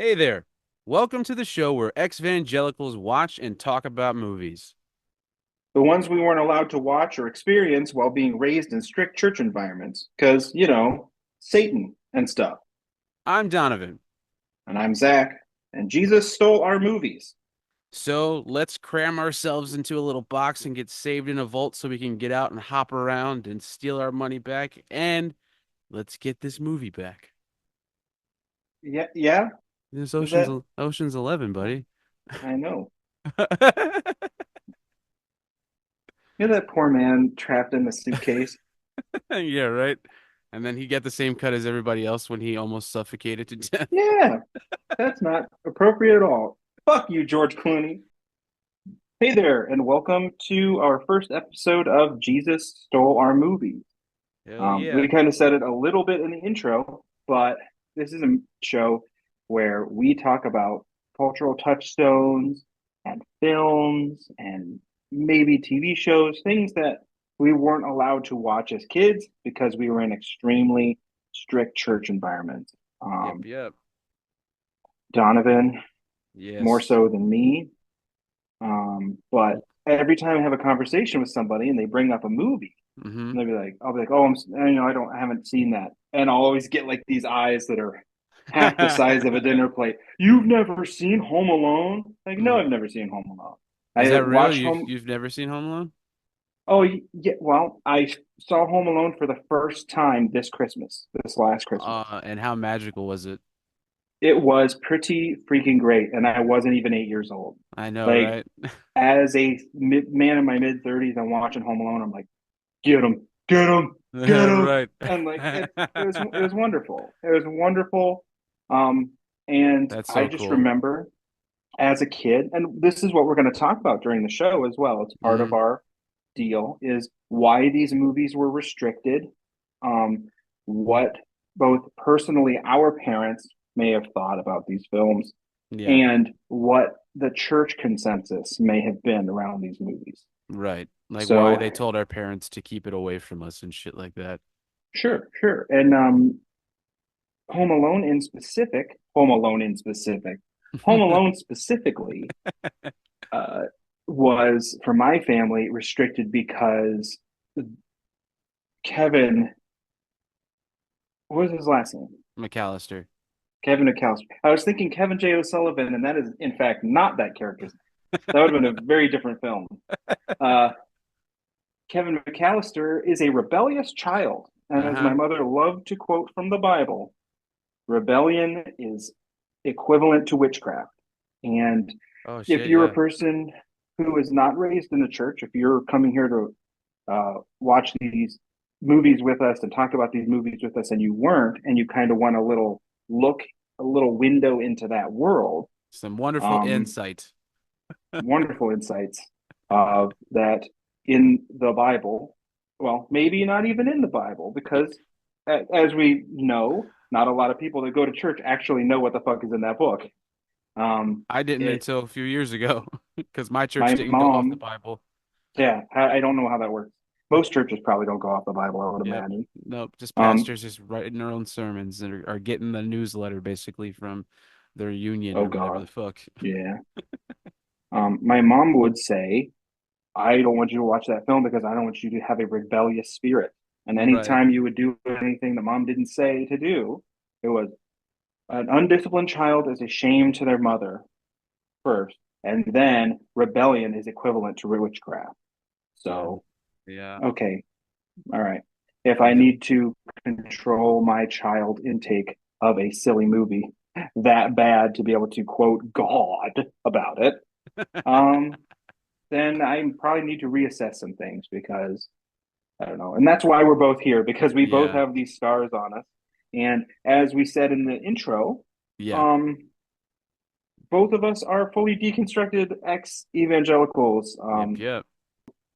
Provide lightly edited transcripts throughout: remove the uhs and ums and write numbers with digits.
Hey there. Welcome to the show where ex-evangelicals watch and talk about movies. The ones we weren't allowed to watch or experience while being raised in strict church environments. Because, Satan and stuff. I'm Donovan. And I'm Zach. And Jesus stole our movies. So let's cram ourselves into a little box and get saved in a vault so we can get out and hop around and steal our money back. And let's get this movie back. Yeah, yeah. This Was that? Ocean's 11, buddy. I know. You know that poor man trapped in the suitcase? Yeah, right. And then he get the same cut as everybody else when he almost suffocated to death. Yeah, that's not appropriate at all. Fuck you, George Clooney. Hey there, and welcome to our first episode of Jesus Stole Our Movies. Hell yeah. We kind of said it a little bit in the intro, but this is a show where we talk about cultural touchstones and films and maybe TV shows, things that we weren't allowed to watch as kids because we were in extremely strict church environments. Yep, Um, yep. Donovan, more Yes. so than me, but every time I have a conversation with somebody and they bring up a movie, Mm-hmm. and they'll be like, I'll be like, oh, I haven't seen that. And I'll always get like these eyes that are half the size of a dinner plate. You've never seen Home Alone? Like, no, Mm. I've never seen Home Alone. Is I that real? watched You've Home. you've never seen Home Alone? Oh, yeah. Well, I saw Home Alone for the first time this last Christmas. And how magical was it? It was pretty freaking great. And I wasn't even 8 years old. I know, Like, right? as a man in my mid 30s, I'm watching Home Alone. I'm like, get him, get him, get him. Right. And like it was wonderful. It was wonderful. Um, and That's I so just cool. remember as a kid, and this is what we're going to talk about during the show as well. It's part of Hmm. our deal is why these movies were restricted, what both personally our parents may have thought about these films, Yeah, and what the church consensus may have been around these movies. right. Like why So they told our parents to keep it away from us and shit like that. sure, sure. And Home Alone specifically uh, was for my family restricted because Kevin, what was his last name? McAllister. Kevin McAllister. I was thinking Kevin J. O'Sullivan, and that is in fact not that character's. That would have been a very different film. Uh, Kevin McAllister is a rebellious child, and as my Uh-huh. mother loved to quote from the Bible, rebellion is equivalent to witchcraft. And Oh if shit, you're a yeah. person who is not raised in the church, if you're coming here to watch these movies with us and talk about these movies with us, and you weren't, and you kind of want a little look, a little window into that world, Some wonderful um, insight. wonderful insights of that in the Bible. Well, maybe not even in the Bible, Y- because as we know, not a lot of people that go to church actually know what the fuck is in that book. Um, I didn't it until a few years ago because my church My didn't go off the mom, Bible. yeah, I don't know how that works. Most churches probably don't go off the Bible, I would Yep. imagine. Nope. Just Um, pastors just writing their own sermons and are getting the newsletter basically from their union oh or whatever the God, fuck. yeah. My mom would say, I don't want you to watch that film because I don't want you to have a rebellious spirit. And Right. anytime you would do anything that mom didn't say to do, it was an undisciplined child is a shame to their mother first, and then rebellion is equivalent to witchcraft. Yeah. So, Yeah. okay, all right. If I Yep. need to control my child intake of a silly movie that bad to be able to quote God about it, um, then I probably need to reassess some things because I don't know. And that's why we're both here because we both Yeah. have these scars on us. And as we said in the intro, Yeah. um, both of us are fully deconstructed ex evangelicals. Yep. Yep.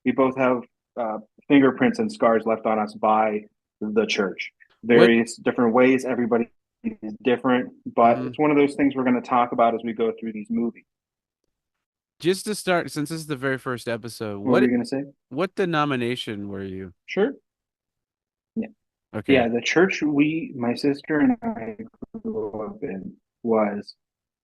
We both have uh, fingerprints and scars left on us by the church. What? Various different ways. Everybody is different, but Mhm. it's one of those things we're going to talk about as we go through these movies. Just to start, since this is the very first episode, What were you going to say? what denomination were you? Sure. Yeah. Okay. Yeah. The church my sister and I grew up in was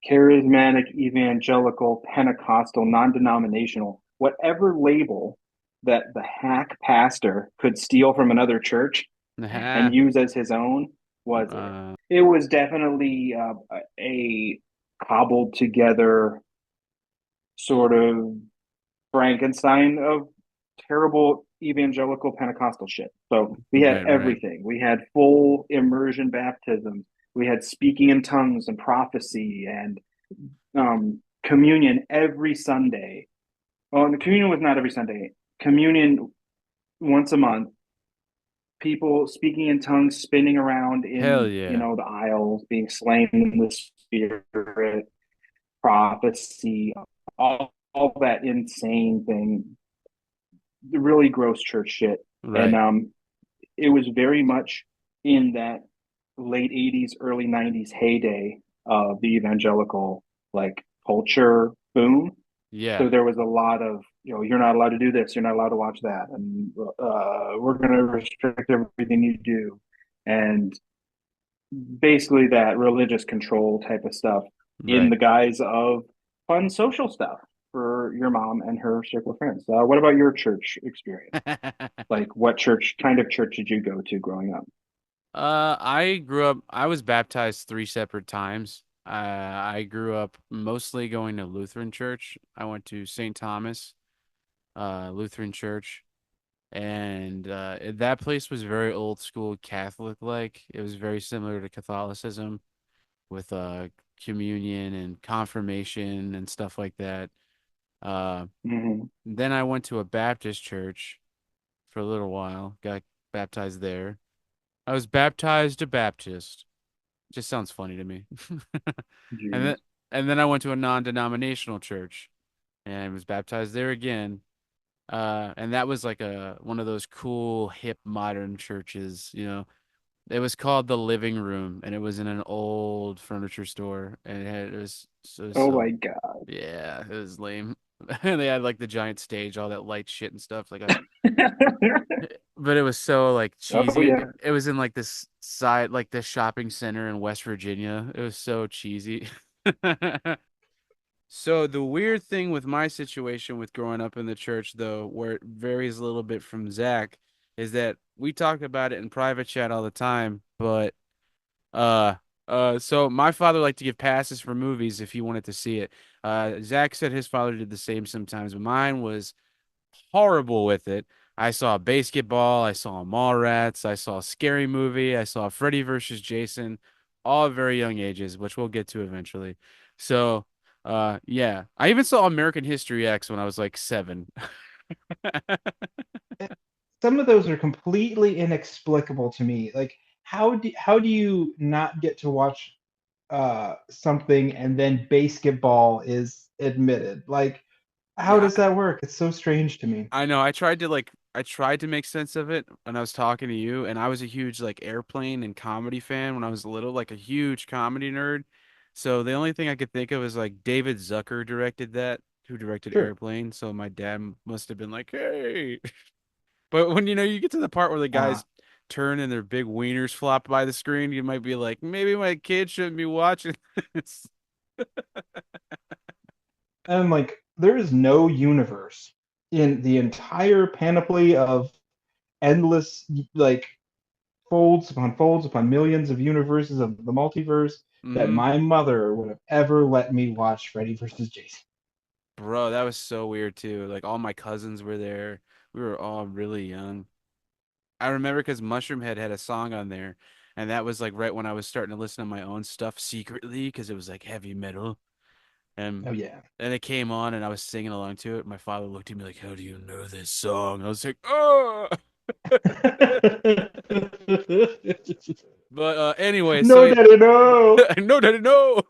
charismatic, evangelical, Pentecostal, non-denominational, whatever label that the hack pastor could steal from another church and Nah. use as his own was it. Uh, It was definitely a cobbled together sort of Frankenstein of terrible evangelical Pentecostal shit. So we had right, right. everything. We had full immersion baptisms. We had speaking in tongues and prophecy and communion every Sunday. Well, and the communion was not every Sunday. Communion once a month. People speaking in tongues, spinning around Hell in yeah. the aisles, being slain in the spirit, prophecy, all that insane thing, really gross church shit. And Right. it was very much in that late 80s, early 90s heyday of the evangelical like culture boom. Yeah. So there was a lot of, you're not allowed to do this, you're not allowed to watch that, and we're going to restrict everything you do. And basically that religious control type of stuff in Right. the guise of fun social stuff for your mom and her circle of friends. What about your church experience? Like, what kind of church did you go to growing up? I grew up, I was baptized three separate times. I grew up mostly going to Lutheran church. I went to St. Thomas, Lutheran church, and that place was very old school Catholic like. It was very similar to Catholicism with communion and confirmation and stuff like that. Uh, Mm-hmm. then I went to a Baptist church for a little while, got baptized there. I was baptized a Baptist. Just sounds funny to me. And then Jeez. I went to a non-denominational church and was baptized there again. And that was like a one of those cool hip modern churches, you know. It was called the Living Room and it was in an old furniture store and it was Oh my so God. yeah, it was lame. And they had like the giant stage, all that light shit and stuff. Like I but it was so like Oh cheesy. yeah. It was in like this side, like this shopping center in West Virginia. It was so cheesy. So the weird thing with my situation with growing up in the church, though, where it varies a little bit from Zach, is that we talk about it in private chat all the time. But uh, so my father liked to give passes for movies if he wanted to see it. Zach said his father did the same sometimes, but mine was horrible with it. I saw Basketball, I saw Mallrats, I saw Scary Movie, I saw Freddy versus Jason, all at very young ages, which we'll get to eventually. So, yeah, I even saw American History X when I was like 7. Some of those are completely inexplicable to me. Like, how do you not get to watch something and then basketball is admitted? Like, how Yeah, does that work? It's so strange to me. I know. I tried to make sense of it when I was talking to you, and I was a huge like airplane and comedy fan when I was little, like a huge comedy nerd. So the only thing I could think of is like David Zucker directed that, who directed Sure. Airplane. So my dad must have been like, "Hey." But when you get to the part where the Uh, guys turn and their big wieners flop by the screen, you might be like, maybe my kid shouldn't be watching this. and like, there is no universe in the entire panoply of endless, like, folds upon millions of universes of the multiverse that Hmm. my mother would have ever let me watch Freddy versus Jason. Bro, that was so weird too. Like all my cousins were there. We were all really young. I remember because Mushroom Head had a song on there, and that was like right when I was starting to listen to my own stuff secretly because it was like heavy metal. And Oh yeah. and it came on, and I was singing along to it. My father looked at me like, "How do you know this song?" I was like, "Oh." But anyway, so No, daddy, no. no, no, no.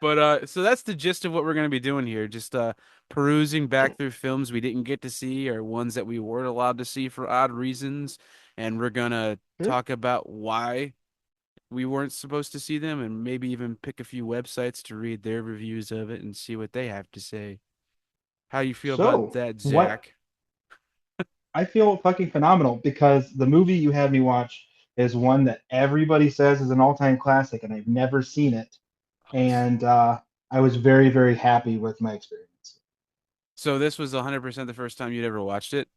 But so that's the gist of what we're gonna be doing here. Just perusing back through films we didn't get to see or ones that we weren't allowed to see for odd reasons, and we're gonna Sure. talk about why we weren't supposed to see them, and maybe even pick a few websites to read their reviews of it and see what they have to say. How you feel about So, that, what Zach? I feel fucking phenomenal because the movie you had me watch is one that everybody says is an all-time classic, and I've never seen it. and I was very, very happy with my experience. So this was 100% the first time you'd ever watched it?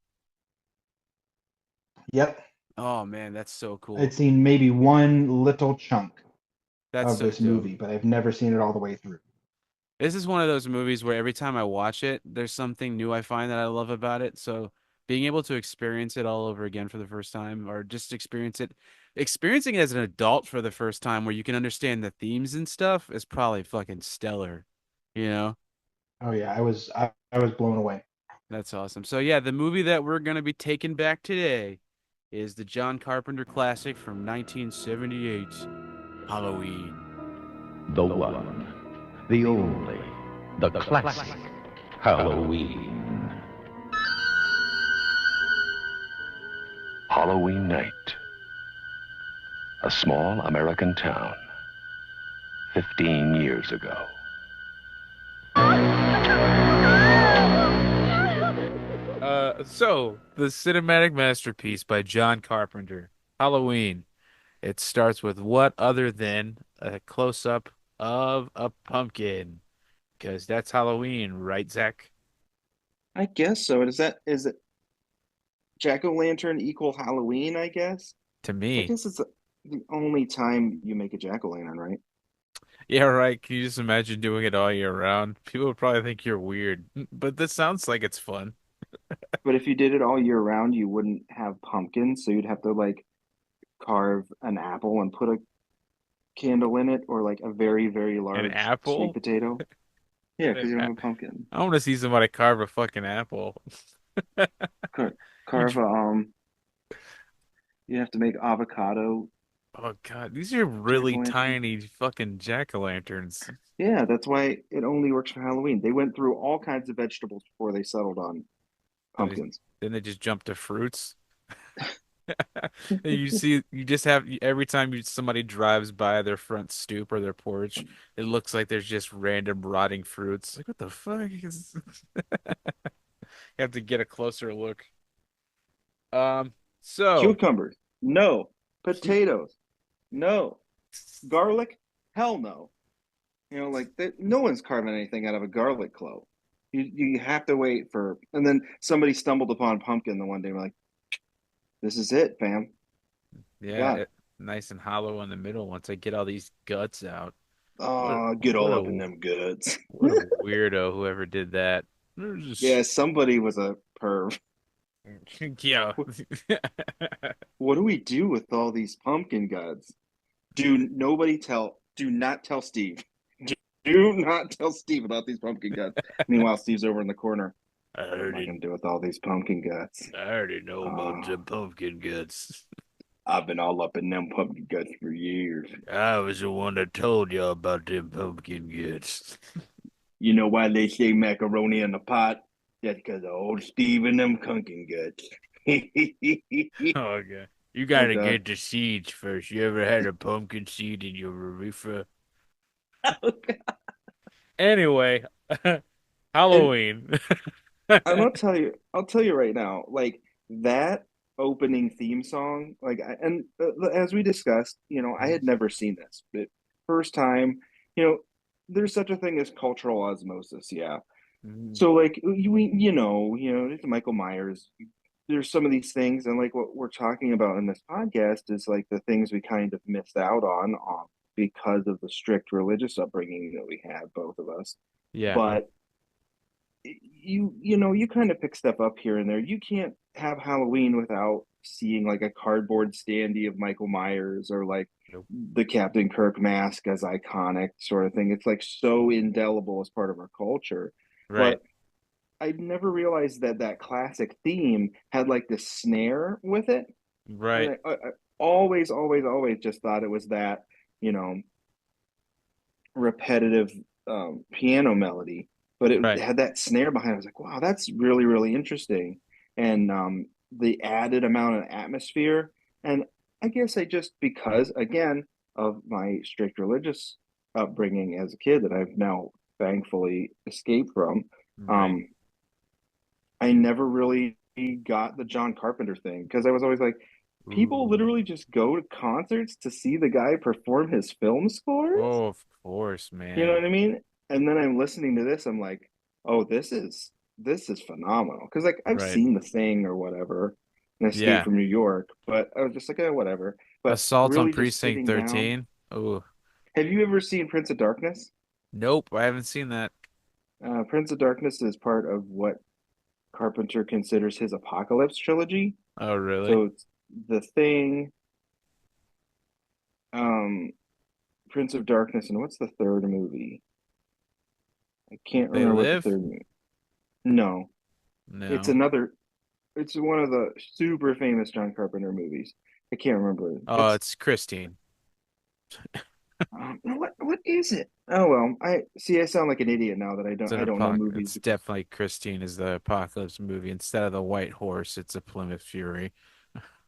Yep, Oh man, that's so I'd cool. seen maybe one little chunk That's of so this dope. movie, but I've never seen it all the way through. This is one of those movies where every time I watch it, there's something new I find that I love about it. So being able to experience it all over again for the first time, or just experiencing it as an adult for the first time where you can understand the themes and stuff is probably fucking stellar. You know? Oh yeah, I was blown away. That's awesome. So yeah, the movie that we're gonna be taking back today is the John Carpenter classic from 1978, Halloween. The one, the only, the classic Halloween. Halloween night. A small American town. 15 years ago. So the cinematic masterpiece by John Carpenter, Halloween. It starts with what other than a close-up of a pumpkin, because that's Halloween, right, Zach? I guess so. Is it jack-o'-lantern equal Halloween, I guess? To I me. guess it's the only time you make a jack-o'-lantern, right? Yeah, right. Can you just imagine doing it all year round? People would probably think you're weird, but this sounds like it's fun. But if you did it all year round, you wouldn't have pumpkins, so you'd have to like carve an apple and put a candle in it, or like a very, very An large sweet apple? potato. Yeah, An because you don't a- have a pumpkin. I want to see somebody carve a fucking apple. Car You, carve a you have to make avocado oh God, these are really jack-o'-lantern. tiny fucking jack-o'-lanterns. Yeah, that's why it only works for Halloween. They went through all kinds of vegetables before they settled on Then they, pumpkins. then they just jump to fruits. You just have every time somebody drives by their front stoop or their porch, it looks like there's just random rotting fruits. Like, what the fuck is? You have to get a closer look. Um, so Cucumbers, no. Potatoes, no. Garlic, hell no. Like that, no one's carving anything out of a garlic clove. You have to wait for, and then somebody stumbled upon pumpkin the one day. We're like, this is it, fam. You yeah, got it. nice and hollow in the middle once I get all these guts out. What Oh, get what all a up in them goods. what a weirdo whoever did that. They're Yeah, just somebody was a perv. yeah. What do we do with all these pumpkin guts? Do not tell Steve. Do not tell Steve about these pumpkin guts. Meanwhile, Steve's over in the corner. I What am I already gonna do with all these pumpkin guts? I already know about Uh, the pumpkin guts. I've been all up in them pumpkin guts for years. I was the one that told y'all about them pumpkin guts. You know why they say macaroni in the pot? That's because of old Steve and them pumpkin guts. Oh, okay. You But gotta get the seeds first. You ever had a pumpkin seed in your urethra? Anyway, and Halloween. I'll tell you right now, like that opening theme song, as we discussed, I had never seen this, but first time, you know, there's such a thing as cultural osmosis, yeah. Mhm. So like it's Michael Myers. There's some of these things, and like what we're talking about in this podcast is like the things we kind of missed out on because of the strict religious upbringing that we had, both of us. Yeah, But you kind of pick stuff up here and there. You can't have Halloween without seeing like a cardboard standee of Michael Myers, or like nope. the Captain Kirk mask as iconic sort of thing. It's like so indelible as part of our culture. Right, But I never realized that that classic theme had like this snare with it. And right, I always, always, always just thought it was that, you know, repetitive piano melody, but it right, had that snare behind it. I was like, wow, that's really, really interesting. And the added amount of atmosphere. And I guess I just, because again of my strict religious upbringing as a kid that I've now thankfully escaped from, right. I never really got the John Carpenter thing because I was always like, people Ooh. literally just go to concerts to see the guy perform his film scores. Oh, of course, You know man. what I mean? And then I'm listening to this, I'm like, oh, this is phenomenal. Because like I've Right. seen The Thing or whatever, and Escape Yeah. from New York, but I was just like, whatever. But Assault on really just Precinct sitting down. 13. Oh, Have you ever seen Prince of Darkness? nope, I haven't seen that. Prince of Darkness is part of what Carpenter considers his Apocalypse trilogy. Oh, really? So it's The Thing, um, Prince of Darkness, and what's the third movie? I can't They remember what the live? third movie. No, it's No. another. It's one of the super famous John Carpenter movies. I can't remember. Oh, It's it's Christine. no, what is it? Oh well, I see. I sound like an idiot now that It's an I don't know apoc. movies It's because definitely Christine is the apocalypse movie. Instead of the white horse, it's a Plymouth Fury.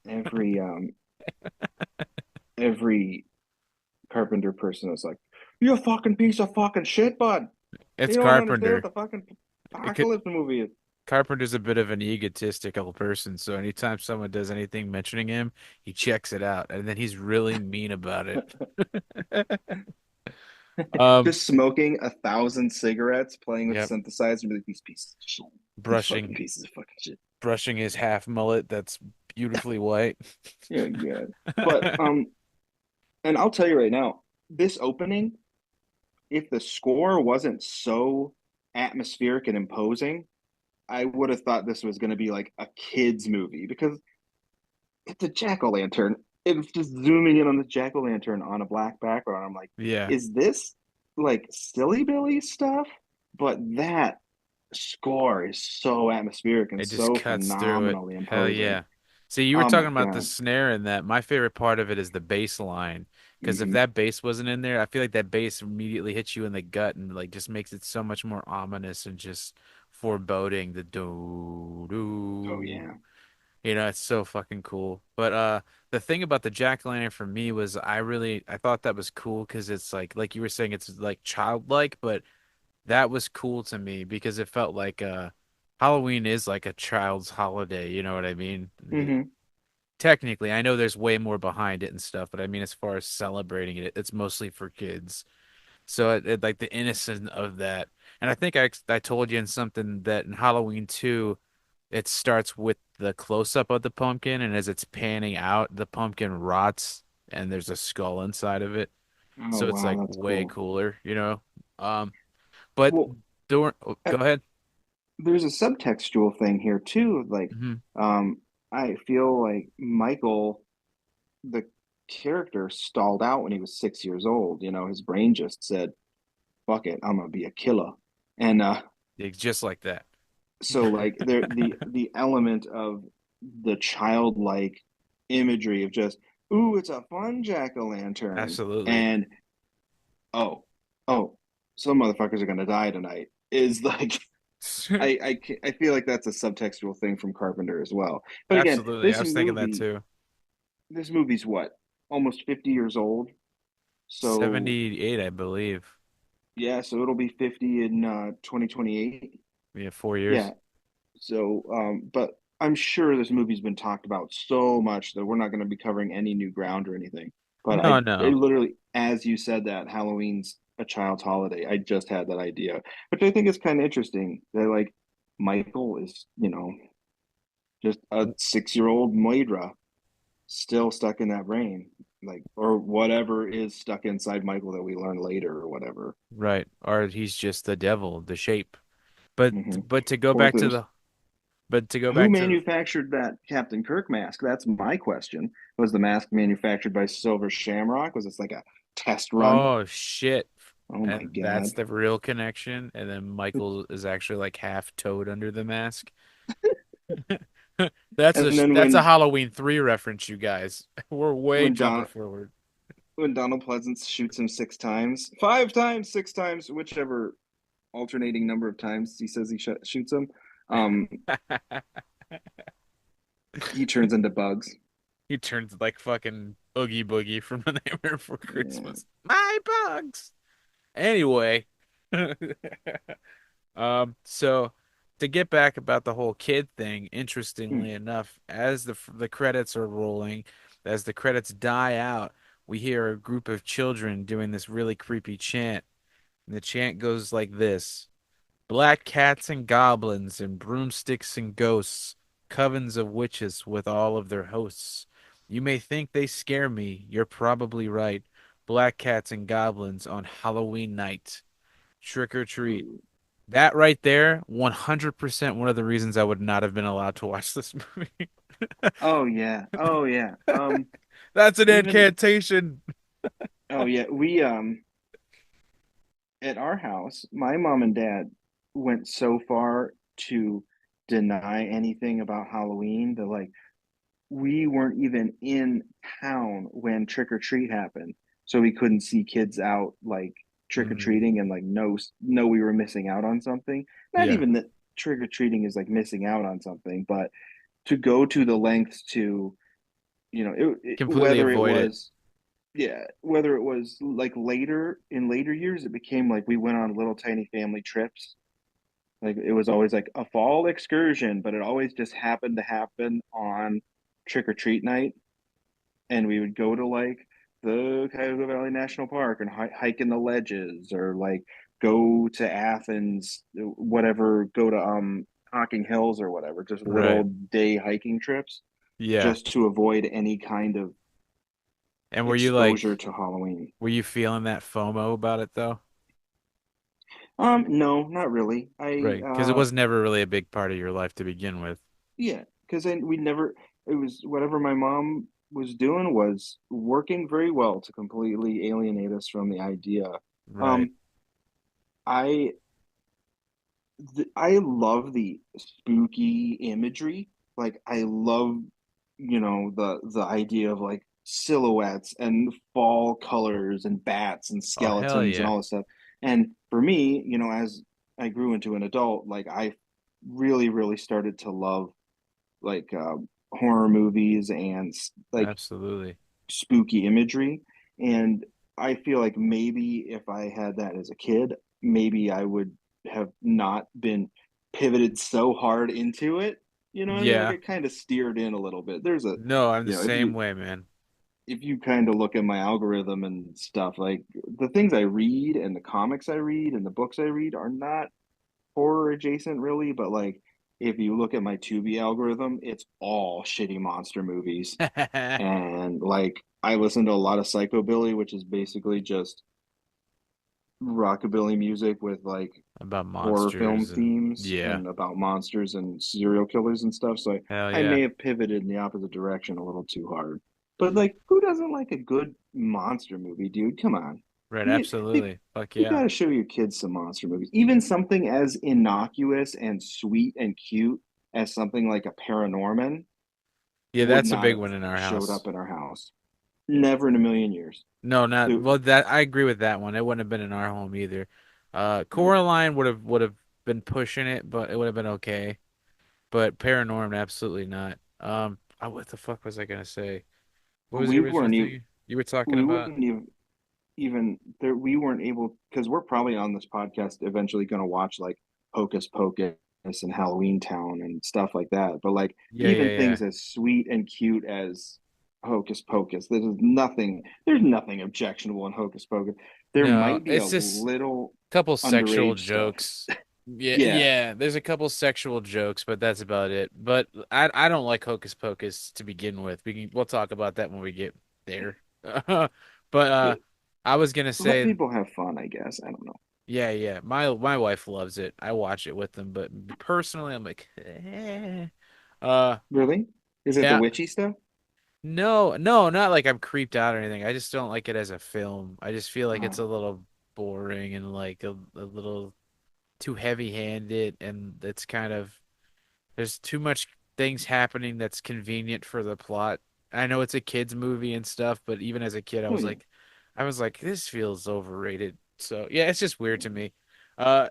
every um every Carpenter person is like, "You a fucking piece of fucking shit, bud. It's You don't understand what Carpenter. the fucking It could, apocalypse movie is." Carpenter's a bit of an egotistical person, so anytime someone does anything mentioning him, he checks it out, and then he's really mean about it. Um, Just smoking 1,000 cigarettes, playing with yep, synthesizers, and be like, these pieces of shit. These fucking brushing pieces of fucking shit. brushing his half mullet that's beautifully white. Yeah, yeah. But and I'll tell you right now, this opening, if the score wasn't so atmospheric and imposing, I would have thought this was going to be like a kids movie because it's a jack-o'-lantern. It's just zooming in on the jack-o'-lantern on a black background. I'm like, Yeah, is this like silly Billy stuff? But that score is so atmospheric and it just so cuts through it. phenomenally Hell imposing. yeah. See, you were Oh my talking about the God. snare in that. My favorite part of it is the bass line. Because if Hmm. that bass wasn't in there, I feel like that bass immediately hits you in the gut and like just makes it so much more ominous and just foreboding. The do Oh do. yeah. It's so fucking cool. But the thing about the jack-o'-lantern for me was I thought that was cool because it's like you were saying it's like childlike, but that was cool to me because it felt like Halloween is like a child's holiday, you know what I mean? Hmm. Technically, I know there's way more behind it and stuff, but I mean as far as celebrating it, it's mostly for kids. So like the innocence of that. And I think I told you in something that in Halloween 2 it starts with the close up of the pumpkin, and as it's panning out, the pumpkin rots and there's a skull inside of it. Oh So it's wow, like that's way cool. cooler. But Well, go ahead. there's a subtextual thing here too. Like, Hmm. um, I feel like Michael, the character, stalled out when he was 6 years old. His brain just said, "Fuck it, I'm gonna be a killer." And It's just like that. so like the element of the childlike imagery of just, ooh, it's a fun jack-o'-lantern, Absolutely. and oh, oh, some motherfuckers are gonna die tonight is like I feel like that's a subtextual thing from Carpenter as well. But again, Absolutely. I this was thinking that movie, too. this movie's what? Almost 50 years old. So 78, I believe. yeah, so it'll be 50 in 2028. Yeah, 4 years. Yeah. So but I'm sure this movie's been talked about so much that we're not going to be covering any new ground or anything. But No, I no. literally, as you said that Halloween's a child's holiday, I just had that idea, which I think is kind of interesting. That like Michael is, just a 6 year old Moira still stuck in that brain, like, or whatever is stuck inside Michael that we learn later or whatever. Right. Or he's just the devil, the shape. But Hmm. but to go Or back to there's the but to go who back to manufactured that Captain Kirk mask? That's my question. Was the mask manufactured by Silver Shamrock? Was this like a test run? oh shit. Oh my And that's God. the real connection. And then Michael is actually like half toad under the mask. And then That's a Halloween 3 reference, you guys. We're way when jumping Don forward. when Donald Pleasance shoots him 6 times, 5 times, 6 times, whichever alternating number of times he says he shoots him, um, he turns into bugs. He turns like fucking Oogie Boogie from A Nightmare Before Yeah. Christmas. My bugs. Anyway, so to get back about the whole kid thing, Hmm. interestingly enough, as the credits are rolling, as the credits die out, we hear a group of children doing this really creepy chant. And the chant goes like this: Black cats and goblins and broomsticks and ghosts, covens of witches with all of their hosts. You may think they scare me, you're probably right. Black cats and goblins on Halloween night. Trick or treat. Ooh. That right there, 100% one of the reasons I would not have been allowed to watch this movie. Oh yeah. Oh yeah. That's an Even incantation. oh yeah. We at our house, my mom and dad went so far to deny anything about Halloween that like we weren't even in town when trick or treat happened, so we couldn't see kids out like trick or Mm, treating and like know we were missing out on something. Not yeah, even that trick or treating is like missing out on something, but to go to the lengths to completely whether it avoid it. was whether it was like later in later years, it became like we went on little tiny family trips. Like it was always like a fall excursion, but it always just happened to happen on trick or treat night, and we would go to like the Cuyahoga Valley National Park and hike in the ledges, or like go to Athens, whatever, go to Hocking Hills or whatever, just little Right. day hiking trips, Yeah. just to avoid any kind of And were you exposure like, to Halloween. were you feeling that FOMO about it though? No, not really. Right. Because it was never really a big part of your life to begin with. Yeah, because then we never, it was whatever my mom was doing was working very well to completely alienate us from the idea. Right. Um, I I love the spooky imagery. Like I love, the idea of like silhouettes and fall colors and bats and Oh, hell skeletons and yeah. all this stuff. And for me, as I grew into an adult, like I really, really started to love like horror movies and like Absolutely. spooky imagery. And I feel like maybe if I had that as a kid, maybe I would have not been pivoted so hard into it. You know what I mean? Like Yeah. it kind of steered in a little bit. There's a, No, I'm the if same you way, man. kind of look at my algorithm and stuff, like the things I read and the comics I read and the books I read are not horror adjacent really, but like if you look at my Tubi algorithm, it's all shitty monster movies. And like I listen to a lot of Psychobilly, which is basically just rockabilly music with like About horror film monsters and themes yeah. and about monsters and serial killers and stuff. So Hell I yeah. may have pivoted in the opposite direction a little too hard. But like, who doesn't like a good monster movie, dude? Come on. Right, You, absolutely. Fuck you yeah. got to show your kids some monster movies. Even something as innocuous and sweet and cute as something like a Paranorman Yeah, would that's a not big have one in our showed house. up in our house. Never in a million years. No, not It, well that I agree with that one. It wouldn't have been in our home either. Coraline would have been pushing it, but it would have been okay. But Paranorm, absolutely not. What the fuck was I gonna say? What was the we original weren't even thing you were talking we about? wouldn't even there we weren't able, because we're probably on this podcast eventually going to watch like Hocus Pocus and Halloween Town and stuff like that. But like Yeah, yeah, even yeah. things as sweet and cute as Hocus Pocus, there's nothing objectionable in Hocus Pocus. There No, might be a it's just little couple sexual underage stuff. jokes. Yeah, Yeah. yeah, there's a couple sexual jokes, but that's about it. But I don't like Hocus Pocus to begin with. We'll talk about that when we get there. But I was gonna Let say, people have fun, I guess. I don't know. yeah, yeah. My wife loves it. I watch it with them, but personally, I'm like, uh, Really? Is it the yeah. witchy stuff? No, no, not like I'm creeped out or anything. I just don't like it as a film. I just feel like it's Oh, a little boring and like a little too heavy-handed, and it's kind of there's too much things happening that's convenient for the plot. I know it's a kids movie and stuff, but even as a kid, oh yeah. I was like, this feels overrated. So yeah, it's just weird to me. Uh,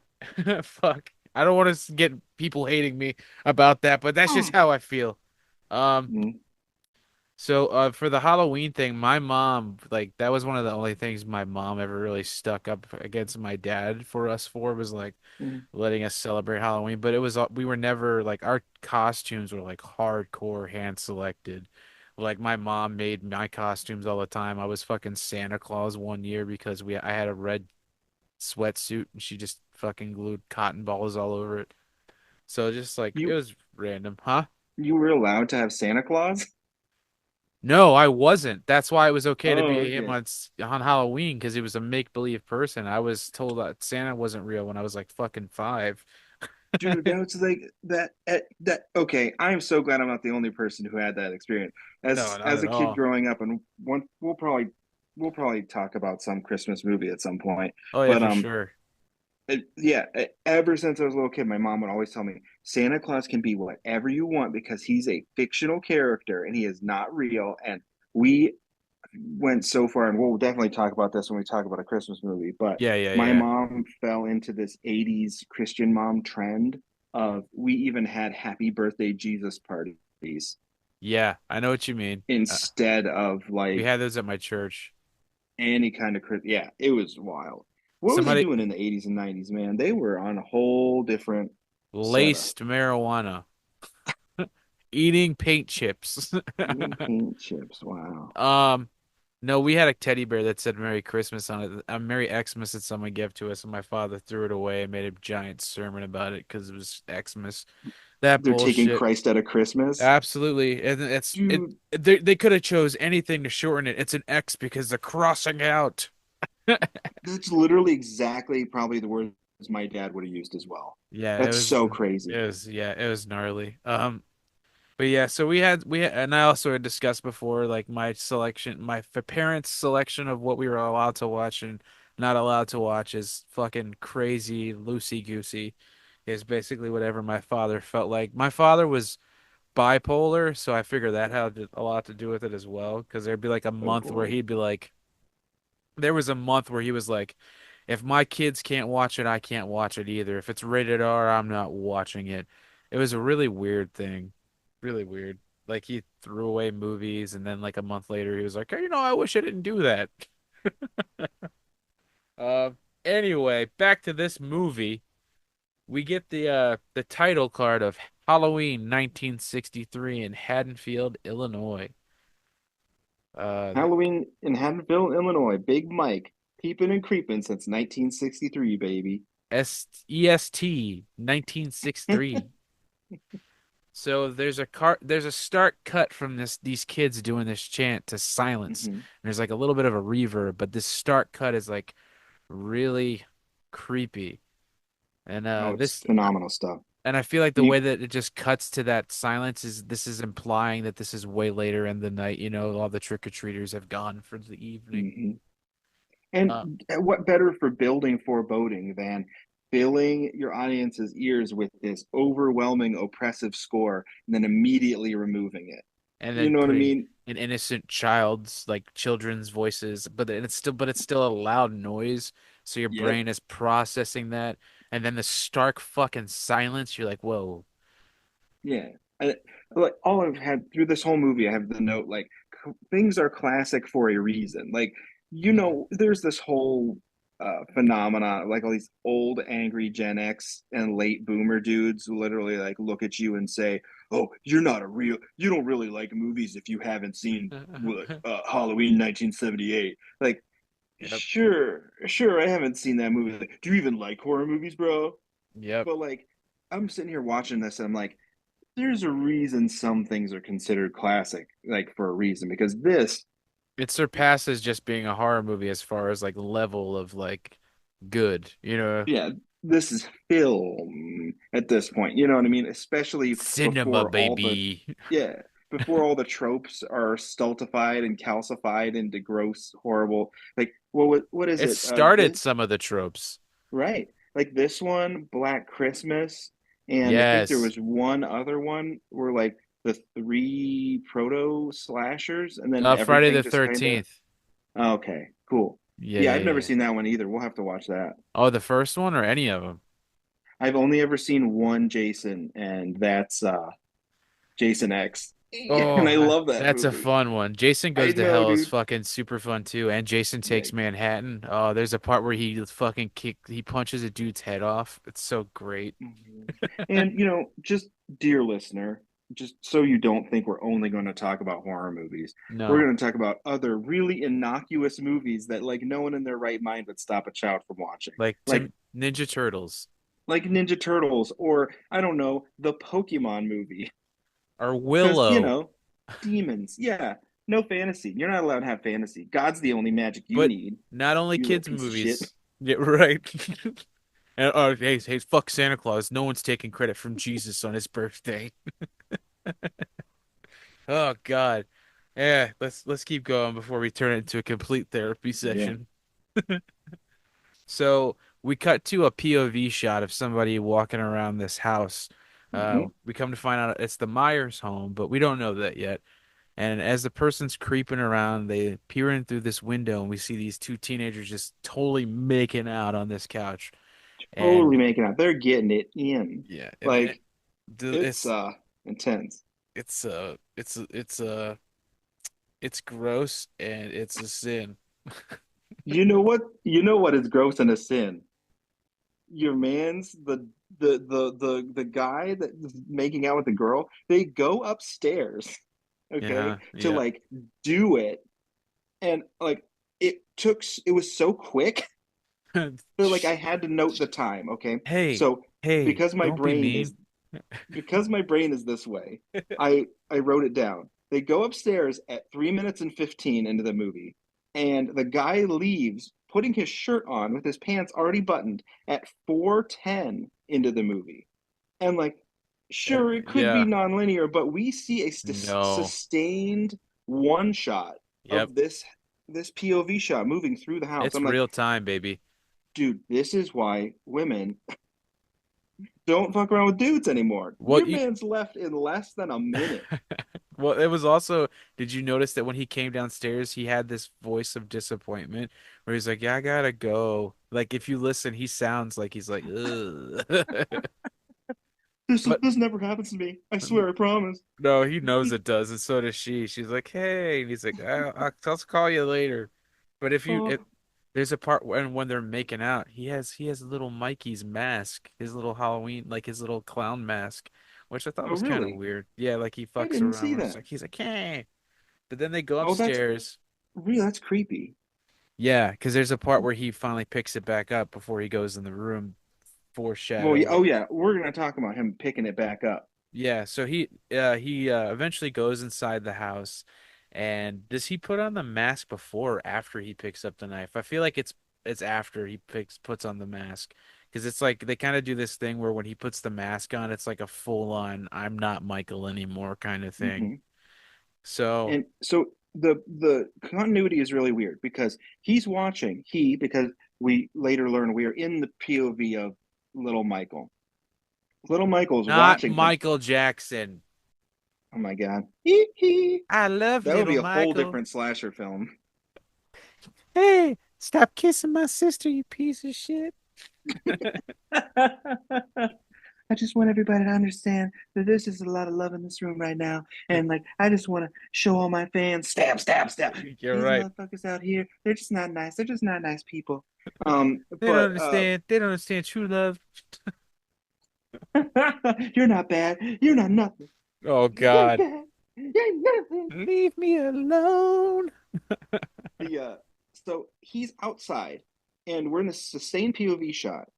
fuck. I don't want to get people hating me about that, but that's just Oh. how I feel. Um, Mm. So, for the Halloween thing, my mom, like, that was one of the only things my mom ever really stuck up against my dad for us for was like Mm. letting us celebrate Halloween. But we were never like our costumes were like hardcore hand selected. Like my mom made my costumes all the time. I was fucking Santa Claus one year because I had a red sweatsuit and she just fucking glued cotton balls all over it. So just like it You was random, huh? you were allowed to have Santa Claus? No, I wasn't. That's why it was okay to Oh, be him okay. on Halloween because he was a make-believe person. I was told that Santa wasn't real when I was like fucking 5. Dude, that was like that okay, I am so glad I'm not the only person who had that experience. No, not As at a kid all. growing up, and one we'll probably talk about some Christmas movie at some point. Oh yeah, But for sure. ever since I was a little kid, my mom would always tell me Santa Claus can be whatever you want because he's a fictional character and he is not real. And we went so far, and we'll definitely talk about this when we talk about a Christmas movie. But Yeah, yeah, my yeah. mom fell into this 80s Christian mom trend of we even had happy birthday Jesus parties Yeah, I know what you mean. instead of We like had those at my church. any kind of yeah, it was wild. What were they Somebody doing in the 80s and 90s, man? They were on a whole different setup. laced marijuana, eating paint chips. Eating paint chips. Wow. Um, no, we had a teddy bear that said Merry Christmas on it. Merry Xmas that someone gave to us, and my father threw it away and made a giant sermon about it because it was Xmas. That They're taking bullshit. Christ out of Christmas. Absolutely. And Dude, they could have chose anything to shorten it. It's an X because they're crossing out. that's literally exactly probably the words my dad would have used as well. Yeah, That's so crazy. it was gnarly. But yeah, so and I also had discussed before like my selection, parents' selection of what we were allowed to watch and not allowed to watch is fucking crazy, loosey goosey. Is basically whatever my father felt like. My father was bipolar, so I figure that had a lot to do with it as well. Because there'd be like a Oh month where boy. he'd be like, there was a month where he was like, if my kids can't watch it, I can't watch it either. If it's rated R, I'm not watching it. It was a really weird thing. Really weird. Like he threw away movies and then like a month later he was like, hey, I wish I didn't do that. Uh anyway, back to this movie. We get the title card of Halloween 1963 in Haddonfield, Illinois. The Halloween in Haddonfield, Illinois. Big Mike. Peeping and creeping since 1963, baby. EST 1963. So there's a stark cut from these kids doing this chant to silence. And Hmm. there's like a little bit of a reverb, but this stark cut is like really creepy. And Oh, it's phenomenal stuff. I feel like the You, way that it just cuts to that silence is this is implying that this is way later in the night, all the trick-or-treaters have gone for the evening. mhm. Uh And what better for building foreboding than filling your audience's ears with this overwhelming, oppressive score and then immediately removing it? and You then know what I putting mean? an innocent child's like children's voices, but it's still a loud noise, so your Yep. brain is processing that, and then the stark fucking silence. You're like, whoa. Yeah. I, like all I've had through this whole movie, I have the note like things are classic for a reason. Like, Mhm. there's this whole phenomena, like all these old angry Gen X and late boomer dudes who literally like look at you and say, "Oh, you don't really like movies if you haven't seen Halloween 1978." Like, Yep, sure, I haven't seen that movie. Like, do you even like horror movies, bro? yep. But like, I'm sitting here watching this and I'm like, there's a reason some things are considered classic, like for a reason, because this, It surpasses just being a horror movie as far as like level of like good. yeah, this is film at this point. You know what I mean? Especially Cinema, before baby. yeah, before all the tropes are stultified and calcified into gross, horrible. Like, what is It it? started This some of the tropes. right? Like this one, Black Christmas, and I think there Yes. was one other one where like the three proto slashers, and then Friday everything the just kind of 13th. okay, cool. Yeah, Yeah, yeah, I've never yeah. seen that one either. We'll have to watch that. Oh, the first one or any of them? I've only ever seen one Jason, and that's Jason X. And I Oh, love that that's a movie. fun one. Jason I Goes to know, Hell is dude. fucking super fun too, and Jason Yeah. Takes Manhattan. Oh, there's a part where he punches a dude's head off. It's so great. Mhm. And just dear listener, just so you don't think we're only going to talk about horror movies, we're No, going to talk about other really innocuous movies that like no one in their right mind would stop a child from watching. like Like Tim Ninja Turtles Ninja Turtles or I don't know, the Pokemon movie. or Because, Willow, demons. Yeah. No fantasy. You're not allowed to have fantasy. God's the only magic you but need, not only you little kids piece of shit. movies. Yeah, right. And hey, fuck Santa Claus. No one's taking credit from Jesus on his birthday. Oh God. Yeah, let's keep going before we turn it into a complete therapy Yeah. session. So we cut to a POV shot of somebody walking around this house. Hmm. We come to find out it's the Myers home, but we don't know that yet. And as the person's creeping around, they peer in through this window, and we see these two teenagers just totally making out on this couch. Totally And making out. They're getting it in. yeah, and Like it's it's intense. it's it's gross and it's a sin. You know what? You know what is gross and a sin? Your man's the guy that's making out with the girl, they go upstairs, okay, Yeah, to yeah. like do it. And like it was so quick. They're like I had to note the time, okay? Hey, So hey, because my don't be brain mean. is because my brain is this way, I wrote it down. They go upstairs at 3 minutes and 15 into the movie, and the guy leaves, putting his shirt on with his pants already buttoned at 4:10 into the movie. And like, sure, it could be Yeah, nonlinear, but we see a no. sustained one shot Yep. of this POV shot moving through the house. It's I'm like, real time, baby. dude, this is why women don't fuck around with dudes anymore. What Your you man's left in less than a minute. Well, it was also, did you notice that when he came downstairs, he had this voice of disappointment where he's like, "Yeah, I gotta go." Like if you listen, he sounds like he's like, "Ugh." But This never happens to me. I swear, I promise. no, he knows it does, and so does she. She's like, "Hey," and he's like, I'll call you later." But Oh, there's a part when they're making out, he has little Mikey's mask, his little Halloween, like his little clown mask, which I thought oh, was kind of really? weird. Yeah, like he I fucks didn't around see where it's that. like he's like, "Hey," but then they go Oh, that's upstairs. real. That's creepy. Yeah, because there's a part where he finally picks it back up before he goes in the room, Well, yeah, foreshadowing. oh yeah, we're gonna talk about him picking it back up. Yeah, so he eventually goes inside the house, and does he put on the mask before or after he picks up the knife? I feel like it's after he puts on the mask because it's like they kind of do this thing where when he puts the mask on, it's like a full on I'm not Michael anymore kind of thing. Hmm. So And so the continuity is really weird because he's watching because we later learn we are in the POV of little Michael. Little Michael's not watching him. Michael Jackson. Oh my God. Hee hee. I love That would be little a whole Michael. different slasher film. Hey, stop kissing my sister, you piece of shit. I just want everybody to understand that there's just a lot of love in this room right now. And like, I just want to show all my fans, stab, stab, stab. You're These right. motherfuckers out here, they're just not nice. They're just not nice people. They don't But understand. They don't understand true love. you're not bad. You're not nothing. Oh You're God. bad. You're nothing. Leave me alone. The so he's outside, and we're in a sustained POV shot.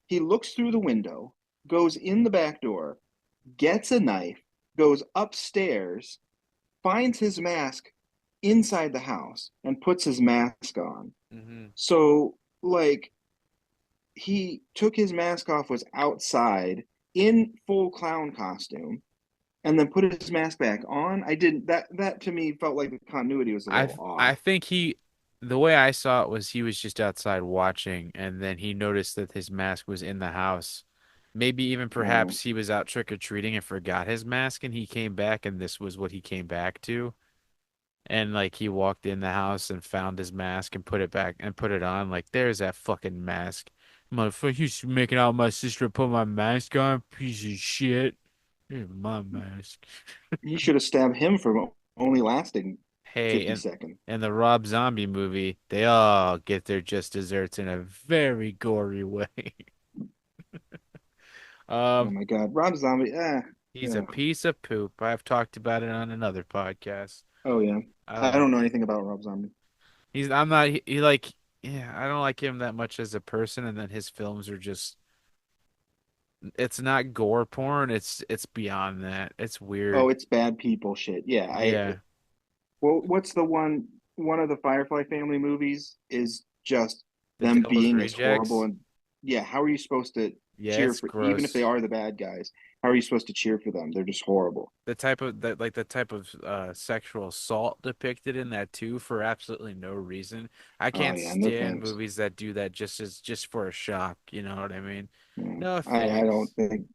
He looks through the window, goes in the back door, gets a knife, goes upstairs, finds his mask inside the house, and puts his mask on. Hmm. So, like, he took his mask off, was outside in full clown costume, and then put his mask back on. I didn't that to me felt like the continuity was a I little I off. think the way I saw it was he was just outside watching, and then he noticed that his mask was in the house. Maybe even Oh, perhaps he was out trick or treating and forgot his mask, and he came back, and this was what he came back to. And like he walked in the house and found his mask and put it back and put it on. Like, there's that fucking mask. Motherfucker, you making out with my sister, put my mask on, piece of shit. My mask. He should have stabbed him for only lasting Hey, 50 and seconds. in the Rob Zombie movie, they all get their just desserts in a very gory way. Oh Um, my God. Rob Zombie. he's a Yeah. piece of poop. I've talked about it on another podcast. Oh, yeah. I I don't. don't know anything about Rob Zombie. I'm not. He like. Yeah, I don't like him that much as a person, and then his films are just. It's not gore porn. It's beyond that. It's Oh, weird. it's bad people shit. Yeah. Yeah, Well, what's the one of the Firefly family movies is just the them Devil's being as horrible Rejects. and yeah, how are you supposed to Yeah, cheer it's for even if they gross. are the bad guys? How are you supposed to cheer for them? They're just horrible. The type of that like the type of sexual assault depicted in that too for absolutely no reason. I Oh can't yeah, no stand thanks. movies that do that just for a shock, you know what I mean? Yeah. No I don't thanks. think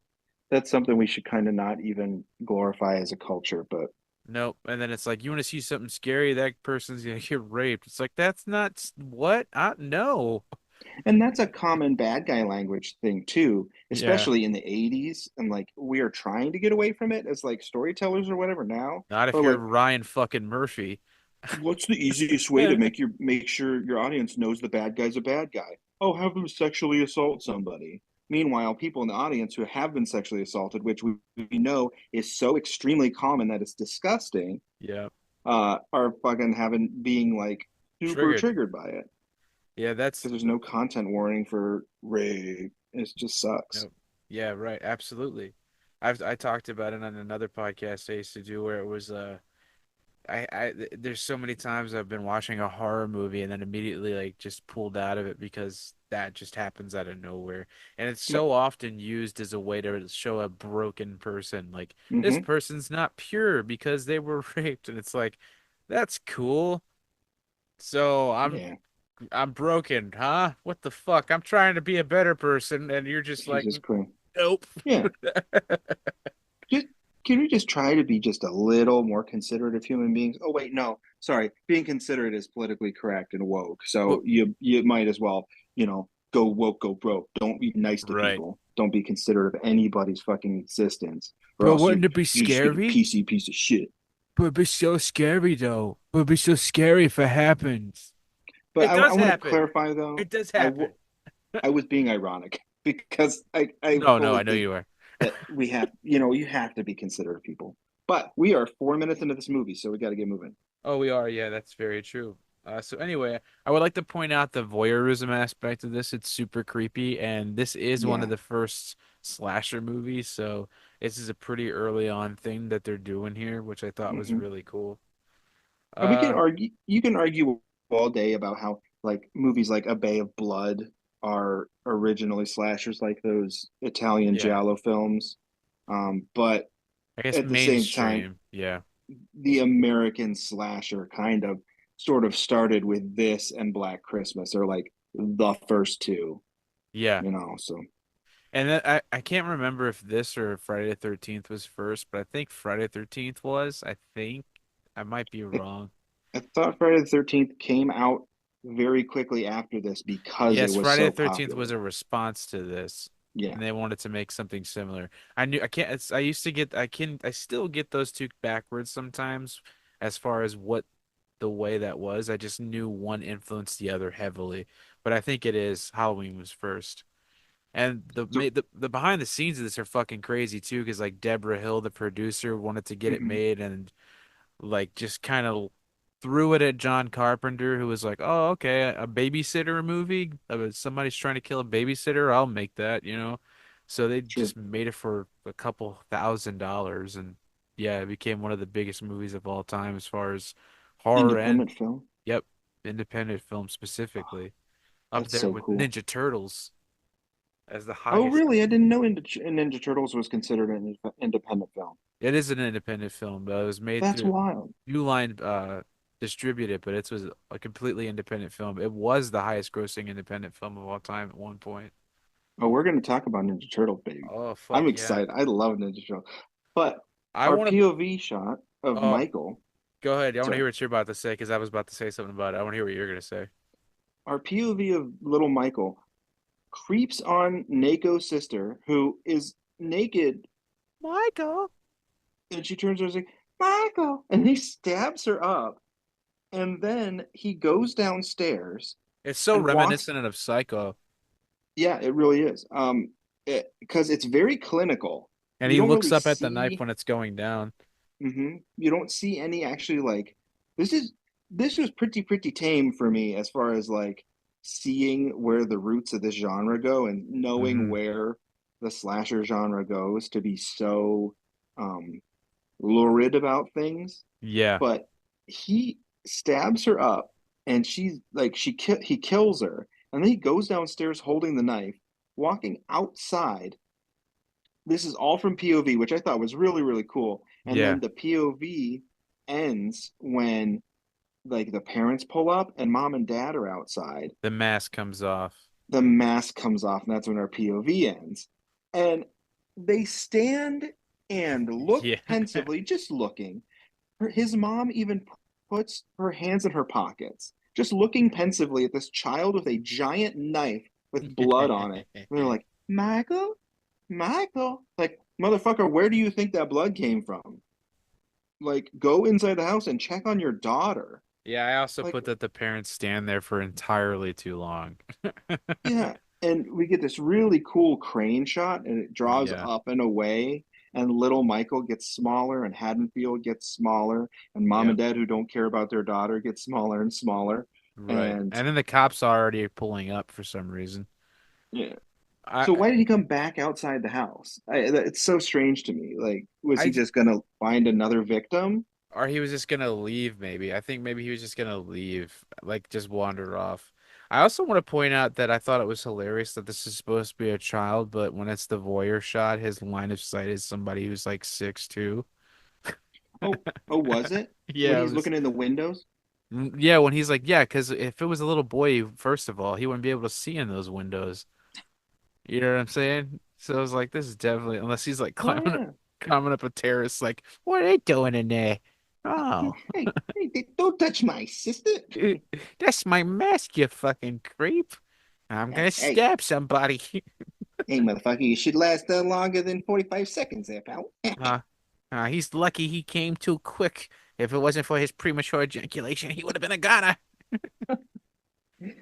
that's something we should kind of not even glorify as a culture, but Nope. And then it's like you want to see something scary, that person's gonna get raped. It's like that's not what? No. and that's a common bad guy language thing too, Yeah. especially in the 80s and like we are trying to get away from it as like storytellers or whatever now. Not if But you're like Ryan fucking Murphy. what's the easiest way to make sure your audience knows the bad guy's a bad guy? Oh, have them sexually assault somebody. Meanwhile, people in the audience who have been sexually assaulted, which we know is so extremely common that it's disgusting, Yeah. are fucking having being like super Triggered. triggered by it Yeah, that's because there's no content warning for rape. It just sucks. no. Yeah, right. Absolutely. I talked about it on another podcast I used to do where it was there's so many times I've been watching a horror movie and then immediately like just pulled out of it because that just happens out of nowhere. And it's Yep. so often used as a way to show a broken person. Like this Mm-hmm. person's not pure because they were raped. And it's like, that's cool. So Yeah. I'm broken, huh? What the fuck? I'm trying to be a better person and you're just like, Jesus Christ. nope. Yeah. Just can we just try to be just a little more considerate of human beings? Oh wait, no, sorry. Being considerate is politically correct and woke. But So you might as well, go woke, go broke. Don't be nice to right. people. Don't be considerate of anybody's fucking existence, or But else wouldn't it be you just get a scary? PC piece of shit. But it'd be so scary though. But it'd be so scary if it happens. But It I does want to happen. clarify though. It does I happen. I was being ironic because I No, no, fully I know think you are. that we have you have to be considerate of people. But we are 4 minutes into this movie, so we got to get moving. Oh, we are. Yeah, that's very true. So anyway, I would like to point out the voyeurism aspect of this. It's super creepy, and this is one of Yeah. the first slasher movies, so this is a pretty early on thing that they're doing here, which I thought was Hmm. really cool. And we can Uh, argue. You can argue all day about how like movies like A Bay of Blood are originally slashers, like those Italian yeah, giallo films. But I guess at the same time, mainstream. Yeah, the American slasher kind of sort of started with this and Black Christmas, or like the first two. yeah. So And then I can't remember if this or Friday the 13th was first, but I think Friday the 13th was. I think I might be I, wrong. I thought Friday the 13th came out very quickly after this because it Yes, was Friday the so 13th was popular. a response to this, Yeah. and they wanted to make something similar. I can't, I used to get, I still get those two backwards sometimes as far as what the way that was. I just knew one influenced the other heavily, but I think it is Halloween was first. And So the behind the scenes of this are fucking crazy too, because like Deborah Hill, the producer, wanted to get it mhm. made and like just kind of threw it at John Carpenter, who was like, "Oh, okay, a babysitter movie. Somebody's trying to kill a babysitter. I'll make that," you know. So they Sure. just made it for a couple $1,000, and yeah, it became one of the biggest movies of all time as far as horror and Independent film. yep, independent film Oh, specifically, up that's there so with cool. Ninja Turtles as the Oh, highest. really? I didn't know Ninja Turtles was considered an independent film. It is an independent film, but it was made That's through wild. New Line distributed, but it was a completely independent film. It was the highest grossing independent film of all time at one point. Oh, we're going to talk about Ninja Turtles, baby. Oh I'm fuck yeah. excited. I love Ninja Turtles. But I our want to POV shot of oh Michael, go ahead. I want to sorry, hear what you're about to say because I was about to say something about it. I want to hear what you're gonna say. our POV of little Michael creeps on Nako's sister, who is naked Michael. And she turns around and is like, Michael. And he stabs her up. And then he goes downstairs It's so and walks. reminiscent of Psycho. Yeah, it really is. Because it's very clinical. And You he don't looks really up at the knife see, when it's going down. you don't see any actually like this is this was pretty tame for me as far as like seeing where the roots of this genre go and knowing Hmm. where the slasher genre goes to be so um lurid about things. Yeah. But he stabs her up and she's like he kills her and then he goes downstairs holding the knife, walking outside. This is all from POV, which I thought was really cool. And Yeah. then the POV ends when like the parents pull up and mom and dad are outside. The mask comes off. The mask comes off, and that's when our POV ends. And they stand and look Yeah. pensively, just looking. His mom even puts her hands in her pockets, just looking pensively at this child with a giant knife with blood on it. And they're like, Michael, Michael, like, motherfucker, where do you think that blood came from? Like, go inside the house and check on your daughter. Yeah, I also Like, put that the parents stand there for entirely too long. yeah. And we get this really cool crane shot, and it draws Yeah. up and away. And little Michael gets smaller, and Haddonfield gets smaller, and mom and Yep. dad who don't care about their daughter get smaller and smaller. Right. And And then the cops are already pulling up for some reason. yeah. I So why did he come back outside the house? It's so strange to me. Like, was he I just gonna find another victim? or he was just gonna leave maybe. I think maybe he was just gonna leave, like just wander off. I also want to point out that I thought it was hilarious that this is supposed to be a child, but when it's the voyeur shot, his line of sight is somebody who's like 6'2". Oh, oh, was it? When Yeah, it he's was. looking in the windows? Yeah, when he's like, yeah, because if it was a little boy, first of all, he wouldn't be able to see in those windows. You know what I'm saying? So I was like, this is definitely unless he's like Oh yeah. climbing up a terrace, like, what are they doing in there? Hey, Oh, don't touch my sister. that's my mask, you fucking creep. I'm gonna Hey, stab somebody. hey, motherfucker, you should last longer than 45 seconds there, pal. Uh, he's lucky he came too quick. If it wasn't for his premature ejaculation, he would have been a goner.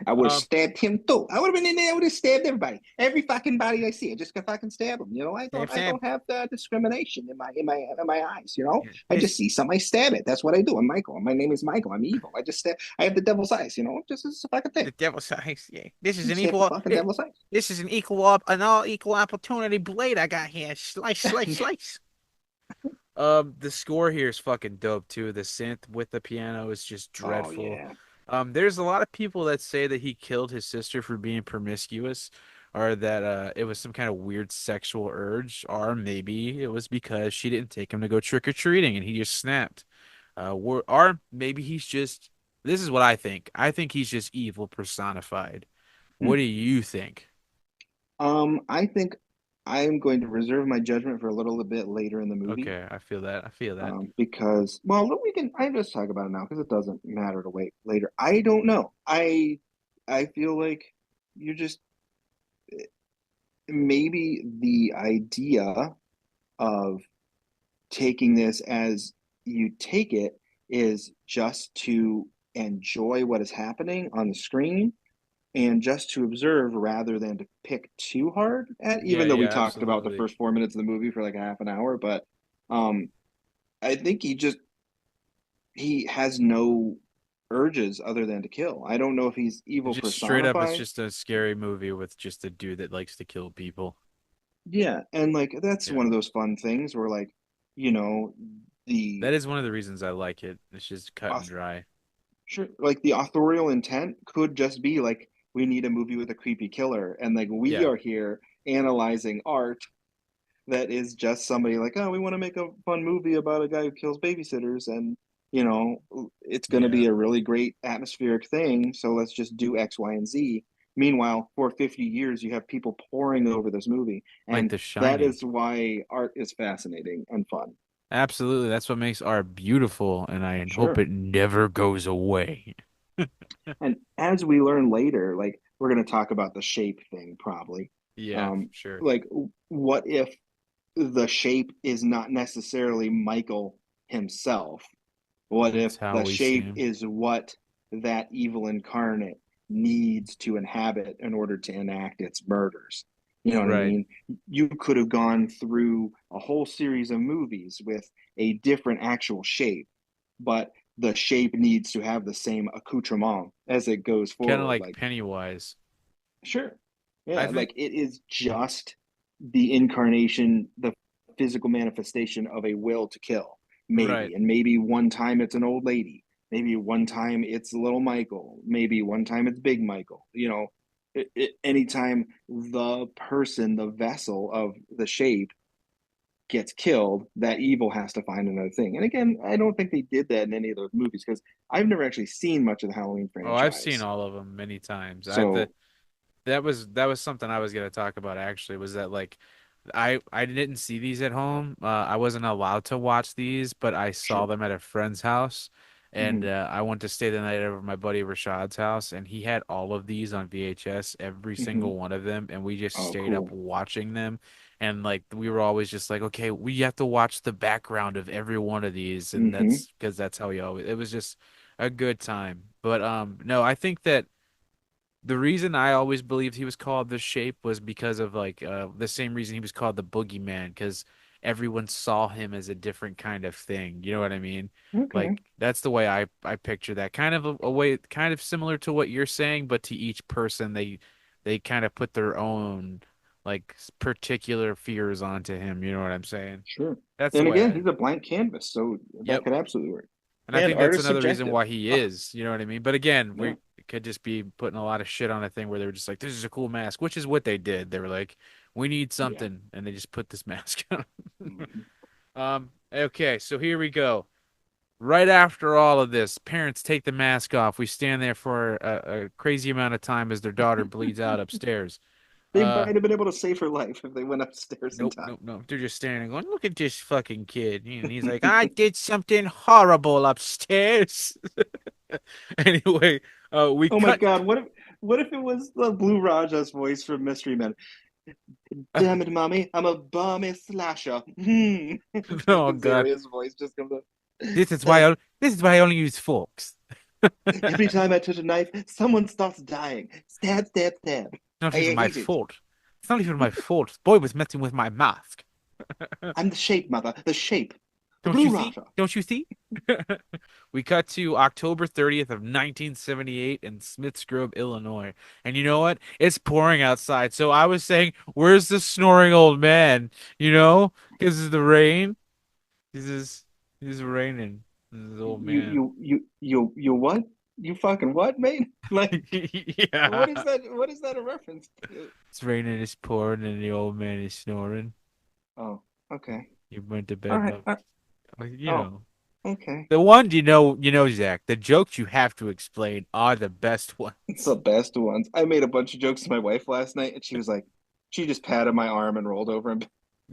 I would have Um, stabbed him too. I would have been in there. I would have stabbed everybody. Every fucking body I see, I just gonna fucking stab them. You know, stab, I stab. don't have discrimination in my eyes. You know, Yeah, I just this see something, I stab it. That's what I do. I'm Michael. My name is Michael. I'm evil. I just stab. I have the devil's eyes. You know, just it's a fucking thing. the devil's eyes. Yeah, this is You an stab the equal. fucking devil's eyes. This is an all equal opportunity blade I got here. Slice, slice, slice. The score here is fucking dope too. The synth with the piano is just Oh dreadful. yeah. There's a lot of people that say that he killed his sister for being promiscuous, or that it was some kind of weird sexual urge, or maybe it was because she didn't take him to go trick or treating and he just snapped. Or maybe he's just. This is what I think. I think he's just evil personified. What Hmm. do you think? I think I'm going to reserve my judgment for a little bit later in the movie. Okay, I feel that. I feel that. Because well, we can. I just talk about it now because it doesn't matter to wait later. I don't know. I feel like you're just maybe the idea of taking this as you take it is just to enjoy what is happening on the screen and just to observe rather than to pick too hard at, Yeah, even though we yeah, talked about the absolutely. first 4 minutes of the movie for like a half an hour. But um I think he has no urges other than to kill. I don't know if he's evil Just straight up, it's personified. just a scary movie with just a dude that likes to kill people. Yeah, and like that's Yeah. one of those fun things where like, you know, the That is one of the reasons I like it. It's just cut and auth- dry. sure, like the authorial intent could just be like we need a movie with a creepy killer, and like we Yeah. are here analyzing art that is just somebody like, oh, we want to make a fun movie about a guy who kills babysitters, and it's going to be Yeah. a really great atmospheric thing. So let's just do X, Y, and Z. Meanwhile, for 50 years, you have people poring over this movie, Like and The that Shining. is why art is fascinating and fun. Absolutely. That's what makes art beautiful, and I hope Sure. it never goes away. And as we learn later, like we're going to talk about the shape thing probably. Yeah, Um, sure. like, what if the shape is not necessarily Michael himself? What It's if how the we see shape him. is what that evil incarnate needs to inhabit in order to enact its murders? You know what I Right. mean? You could have gone through a whole series of movies with a different actual shape, but the shape needs to have the same accoutrement as it goes Kind of forward. like Like, Pennywise. sure, I yeah, think like it is just the incarnation, the physical manifestation of a will to kill, right. maybe. And maybe one time it's an old lady, maybe one time it's little Michael, maybe one time it's big Michael. Anytime the person, the vessel of the shape gets killed, that evil has to find another thing. And again, I don't think they did that in any of those movies because I've never actually seen much of the Halloween Oh, I've seen franchise. all of them many times. So, That was something I was gonna talk about actually, was that like I didn't see these at home. I wasn't allowed to watch these, but I saw sure. them at a friend's house, and Hmm. I went to stay the night over at my buddy Rashad's house, and he had all of these on VHS, every Hmm. single one of them, and we just Oh, stayed up cool. watching them, and like we were always just like, okay, we have to watch the background of every one of these, and Hmm. that's because that's how we always. It was just a good time, but no, I think that. The reason I always believed he was called the Shape was because of like the same reason he was called the Boogeyman, because everyone saw him as a different kind of thing. You know what I mean? Okay. Like that's the way I picture that. Kind of a way, kind of similar to what you're saying, but to each person they kind of put their own like particular fears onto him. You know what I'm saying? Sure. That's the And way again, I. he's a blank canvas, so that Yep. could absolutely work. And I And think art that's is another reason subjective. why he is, you know what I mean? But again, Yeah. we could just be putting a lot of shit on a thing where they were just like, this is a cool mask, which is what they did. They were like, we need Yeah. something, and they just put this mask on. Mhm. Okay, so here we go. Right after all of this, parents take the mask off. We stand there for a crazy amount of time as their daughter bleeds out upstairs. They Uh, might have been able to save her life if they went upstairs in Nope, time. nope, nope. They're just standing going, look at this fucking kid. And he's like, I did something horrible upstairs. Anyway, we Oh my cut. God, what if it was the Blue Raja's voice from Mystery Men? Damn it, mommy, I'm a balmy slasher. Oh God, Azaria's voice just comes up. this is why I only use forks. Every time I touch a knife, someone starts dying. Stab, stab, stab. Not I even my hate it. fault. It's not even my fault. The boy was messing with my mask. I'm the shape, mother. The shape. The Don't you Blue see? Raja. Don't you see? We cut to October 30th of 1978 in Smiths Grove, Illinois. And you know what? It's pouring outside. So I was saying, where's the snoring old man? You know? Because of the rain. This is this is raining. This is old You man. you what? You fucking what, mate? Like Yeah. what is that a reference to? It's raining, it's pouring, and the old man is snoring. Oh, okay. He went to All bed, right. love. You Oh, know. okay. The one you know, Zach, the jokes you have to explain are the best It's the ones. best ones. I made a bunch of jokes to my wife last night, and she was like, she just patted my arm and rolled over, and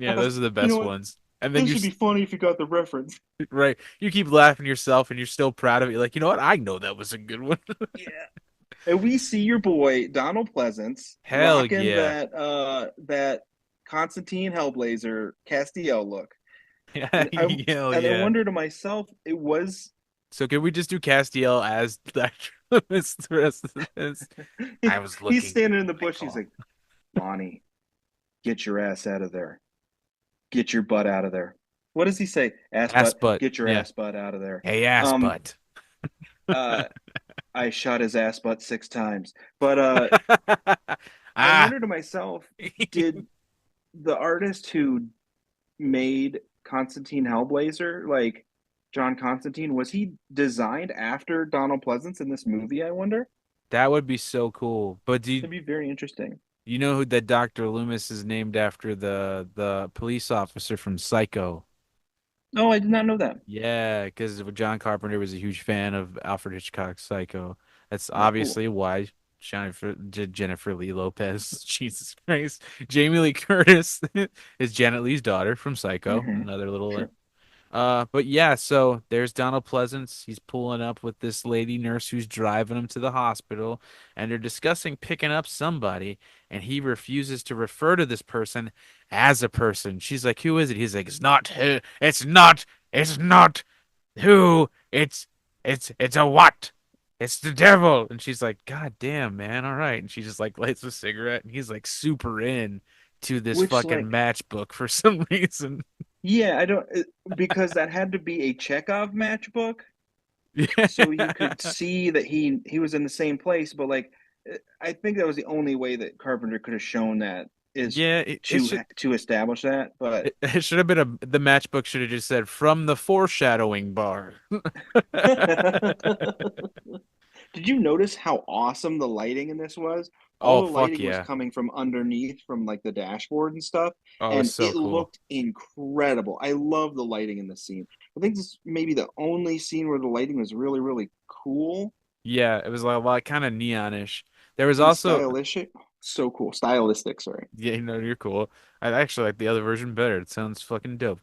I Yeah, was, those are the you know best what? ones. And then This would be funny if you got the reference. right, you keep laughing yourself and you're still proud of it. You're like, you know what? I know that was a good one. Yeah. And we see your boy Donald Pleasance Hell rocking yeah. that Constantine Hellblazer Castiel look. Yeah, And I hell and I yeah. wonder to myself, it was So can we just do Castiel as that the rest of this? I was he's looking standing in for the bush, he's Michael. like, Bonnie, get your ass out of there. Get your butt out of there. What does he say? Ass Ass butt, butt. get your Yeah. ass butt out of there. Hey, ass Um butt. uh I shot his ass butt 6 times. But I Ah. wonder to myself, did the artist who made Constantine Hellblazer, like John Constantine, was he designed after Donald Pleasance in this movie, I wonder? That would be so cool. But do That'd be very interesting. you know who that Dr. Loomis is named after, the police officer from Psycho? Oh, I did not know that. Yeah, because John Carpenter was a huge fan of Alfred Hitchcock's Psycho. That's Oh, cool. obviously why Jennifer Lee Lopez, Jesus Christ, Jamie Lee Curtis is Janet Leigh's daughter from Psycho. Hmm. Another little Sure. But yeah, so there's Donald Pleasance. He's pulling up with this lady nurse who's driving him to the hospital, and they're discussing picking up somebody, and he refuses to refer to this person as a person. She's like, "Who is it?" He's like, "It's not who. It's not who. It's a what? It's the devil." And she's like, "God damn, man. All right." And she just like lights a cigarette, and he's like super in to this Which fucking like, matchbook for some reason. yeah, I don't because that had to be a Chekhov matchbook, Yeah. so you could see that he was in the same place. But like, I think that was the only way that Carpenter could have shown that is Yeah, it should to establish that. But it should have been the matchbook should have just said from the foreshadowing bar. did you notice how awesome the lighting in this was? All Oh the fuck lighting was yeah. coming from underneath, from like the dashboard and stuff, Oh, it's and so it cool. looked incredible. I love the lighting in this scene. I think this may be the only scene where the lighting was really, really cool Yeah, it was like a lot kind of neonish. There was and also stylistic. So cool, stylistic. Sorry, yeah, you're cool. I actually like the other version better. It sounds fucking dope.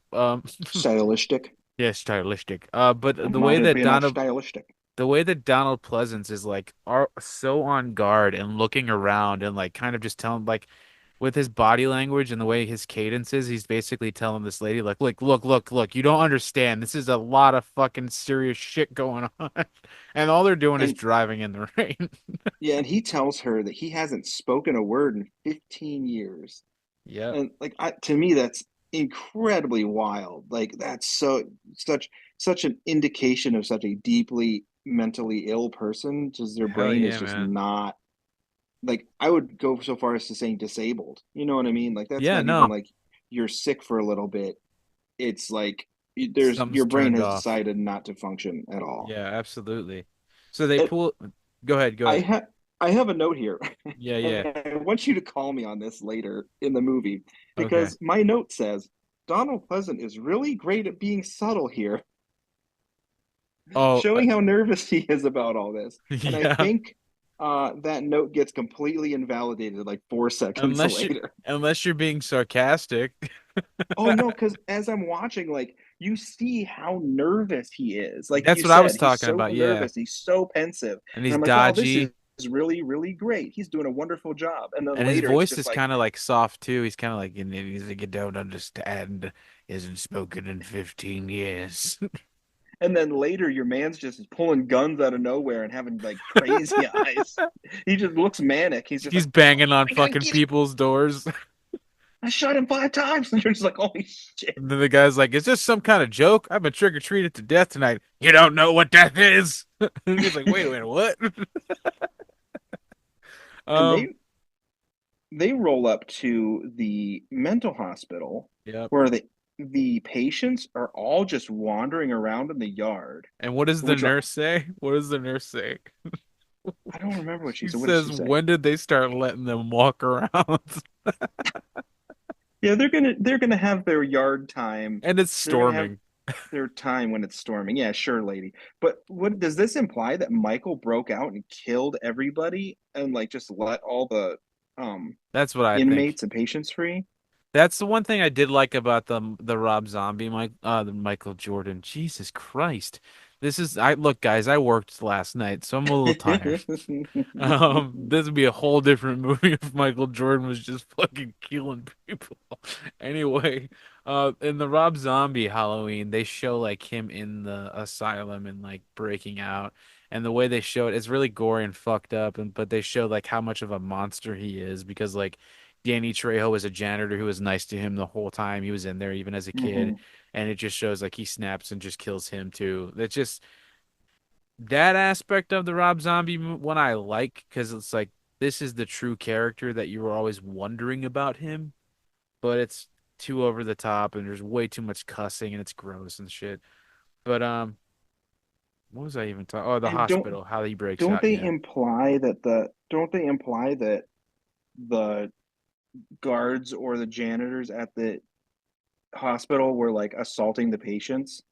stylistic. Yeah, stylistic. But I might have been off stylistic. the way that Donald Pleasance is like are so on guard and looking around and like kind of just telling like with his body language and the way his cadence is, he's basically telling this lady like, look, you don't understand. This is a lot of fucking serious shit going on. And all they're doing is And driving in the rain. yeah, and he tells her that he hasn't spoken a word in 15 years. Yep. And like to me that's incredibly wild. Like that's such such an indication of such a deeply mentally ill person. Just their Hell brain is yeah, just man. not, like, I would go so far as to saying disabled. You know what I mean? Like that's Yeah, not even no. like you're sick for a little bit. It's like there's Something's your brain turned has off. decided not to function at all. Yeah, absolutely. So they And pull go ahead, go I ahead. have I have a note here, Yeah, and yeah. I want you to call me on this later in the movie Okay. because my note says Donald Pleasant is really great at being subtle here, Oh, showing how nervous he is about all this. And I yeah. think that note gets completely invalidated like 4 seconds Unless you later. unless you're being sarcastic. Oh no, because as I'm watching, like you see how nervous he is. Like That's you what I was said, he's talking so about. Yeah. nervous, he's so pensive, And and he's I'm like, wow, this dodgy. is really, really great. He's doing a wonderful job. And then And his later, it's voice just is like, kind of like soft too. He's kind of like, he's like, you don't understand. Isn't spoken in 15 years. and then later, your man's just pulling guns out of nowhere and having like crazy eyes. He just looks manic. He's just He's like, banging on I gotta fucking get him. people's doors. I shot him 5 times. And you're just like, holy shit. And then the guy's like, is this some kind of joke? I've been trick-or-treated to death tonight. You don't know what death is. And he's like, wait a minute, what? And Um, they roll up to the mental hospital yep. where the patients are all just wandering around in the yard, And what does the which nurse say? What does the nurse say? I don't remember what she She said. What did says, she say? when did they start letting them walk around? Yeah, they're gonna have their yard time. And it's They're gonna have storming. their time when it's storming. Yeah, sure, lady. But what does this imply that Michael broke out and killed everybody and like just let all the um That's what I think. inmates and patients free? That's the one thing I did like about the Rob Zombie, the Michael Jordan. Jesus Christ. This is I look, guys, I worked last night, so I'm a little tired. This would be a whole different movie if Michael Jordan was just fucking killing people. Anyway, in the Rob Zombie Halloween, they show like him in the asylum and like breaking out, and the way they show it, it's really gory and fucked up, and but they show like how much of a monster he is because like Danny Trejo was a janitor who was nice to him the whole time he was in there, even as a kid, Mhm. and it just shows like he snaps and just kills him too. It's just that aspect of the Rob Zombie one I like because it's like this is the true character that you were always wondering about him, but it's too over the top and there's way too much cussing and it's gross and shit. But what was I even talking? Oh, the And hospital, how he breaks out. Yeah. don't they imply that the guards or the janitors at the hospital were like assaulting the patients?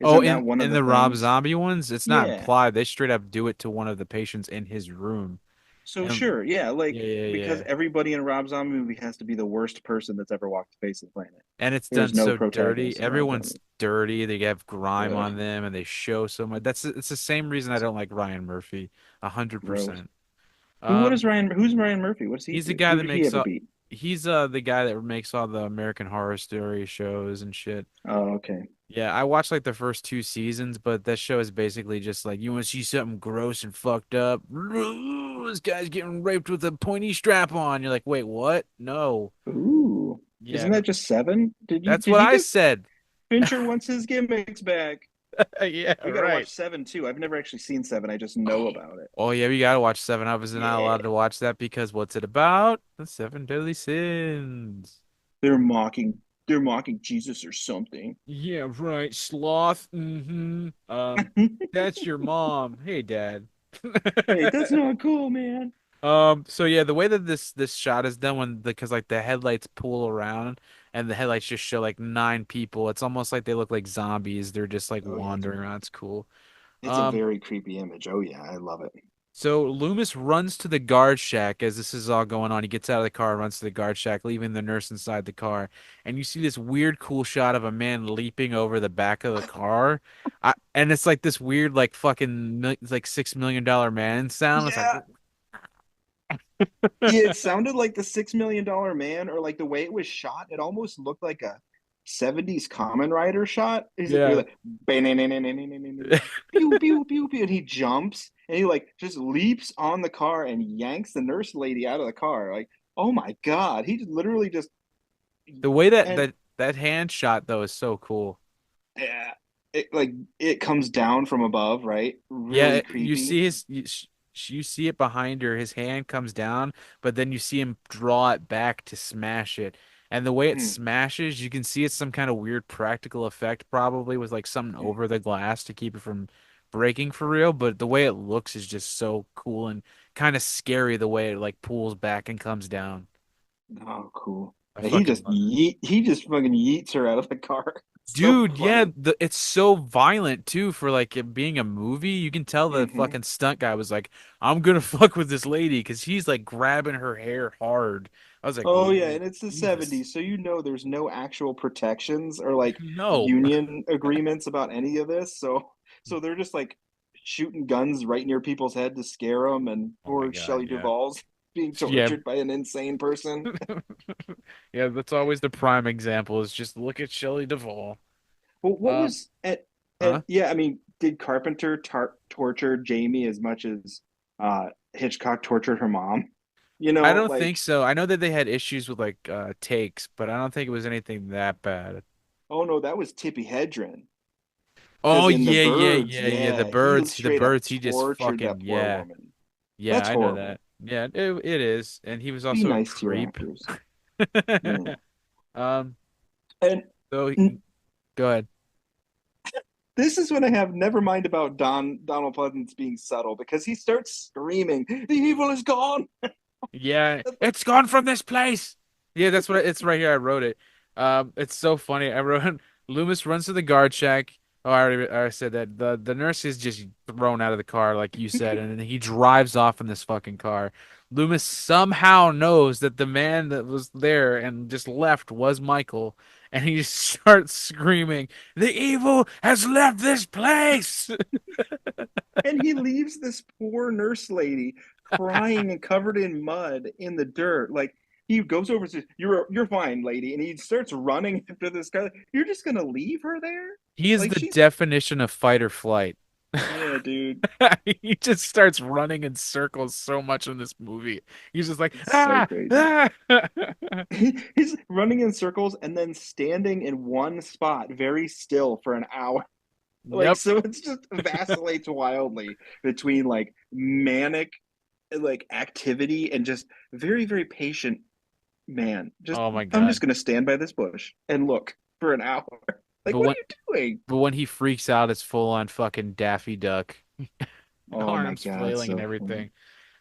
Oh, Isn't that one of in the the Rob things? Zombie ones, it's not Yeah. implied. They straight up do it to one of the patients in his room. So And sure, yeah, like yeah, yeah, because yeah. everybody in a Rob Zombie movie has to be the worst person that's ever walked the face of the planet. And it's done There's no so dirty. protagonist in Rob Everyone's Zombie. dirty. They have grime Ugh, on them, and they show so much. That's it's the same reason I don't like Ryan Murphy, a hundred gross. percent. What Um, is Ryan? Who's Ryan Murphy? What does he he's the do? guy Who that did he makes ever all. beat? He's the guy that makes all the American Horror Story shows and shit. Oh, okay. Yeah, I watched like the first two seasons, but that show is basically just like you want to see something gross and fucked up. This guy's getting raped with a pointy strap on. You're like, wait, what? No. Ooh, Yeah, isn't that just seven? Did you that's what did you I get said. Fincher wants his gimmicks back? Yeah, We got to right. watch seven too. I've never actually seen seven. I just know about it. Oh yeah, we gotta watch Seven. I was not Yeah, allowed to watch that because what's it about? The Seven Deadly Sins. they're mocking they're mocking Jesus or something. Yeah, right. Sloth. Mm-hmm. That's your mom. Hey, Dad. Hey, that's not cool, man. So yeah, the way that this shot is done when because like the headlights pull around and the headlights just show like nine people. It's almost like they look like zombies. They're just like Oh yeah, wandering around. It's cool. it's a Um, very creepy image. Oh yeah, I love it. So Loomis runs to the guard shack as this is all going on. He gets out of the car, runs to the guard shack, leaving the nurse inside the car. And you see this weird, cool shot of a man leaping over the back of the car. And it's like this weird, like fucking, it's like $6 million man sound. It's like, Yeah, yeah, it sounded like the $6 million man, or like the way it was shot. It almost looked like a '70s Common Rider shot. You're yeah. like, pew pew pew pew, and he jumps and he like just leaps on the car and yanks the nurse lady out of the car. Like, oh my God, he just literally just The way that and that hand shot though is so cool. yeah, it like it comes down from above, right? Really Yeah, you creepy. see you see it behind her. His hand comes down, but then you see him draw it back to smash it. And the way it Hmm, smashes, you can see it's some kind of weird practical effect, probably with like something hmm. over the glass to keep it from breaking for real. But the way it looks is just so cool and kind of scary the way it like pulls back and comes down. Oh, cool. I And he fucking just love it. he just fucking yeets her out of the car. So Dude, yeah, funny. it's so violent too for like it being a movie. You can tell the Hmm. fucking stunt guy was like, "I'm gonna fuck with this lady" because he's like grabbing her hair hard. I was like, Oh yeah, "Ooh, and it's the Jesus." 70s, so you know there's no actual protections or like No. union agreements about any of this. So they're just like shooting guns right near people's head to scare them, and Oh my poor God, Shelley yeah. Duvall's being Yeah. tortured by an insane person. Yeah, that's always the prime example is just look at Shelley Duvall. Well, what Um, was at huh? yeah, I mean, did Carpenter torture Jamie as much as Hitchcock tortured her mom? You I know, don't think like, so. I know that they had issues with like takes, but I don't think it was anything that bad. oh no, that was Tippi Hedren. Oh Because in yeah, yeah, yeah, yeah. yeah, he The straight up birds, he just tortured fucking that poor yeah. woman. Yeah, That's I know horrible. that. Yeah, it is. And he was Be also a nice to your creep. actors. Yeah. Um, And so n- go ahead. this is when I have never mind about Donald Pleasance being subtle because he starts screaming, "The evil is gone!" Yeah, it's gone from this place. Yeah, that's what it's right here. I wrote it. It's so funny. I wrote Loomis runs to the guard shack. Oh, I already said that. The nurse is just thrown out of the car, like you said, and then he drives off in this fucking car. Loomis somehow knows that the man that was there and just left was Michael, and he just starts screaming, "The evil has left this place!" And he leaves this poor nurse lady crying and covered in mud in the dirt. Like he goes over and says, "You're fine, lady," and he starts running after this guy. You're just gonna leave her there? He is Like the she's definition of fight or flight. yeah, dude. He just starts running in circles so much in this movie. He's just like, It's so ah, crazy. ah. He's running in circles and then standing in one spot very still for an hour. Like Yep. so it's just vacillates wildly between like manic like activity and just very, very patient man. Just Oh my I'm just God. gonna stand by this bush and look for an hour. Like But what when are you doing? but when he freaks out, it's full on fucking Daffy Duck, Oh my arms God, flailing and so funny. everything.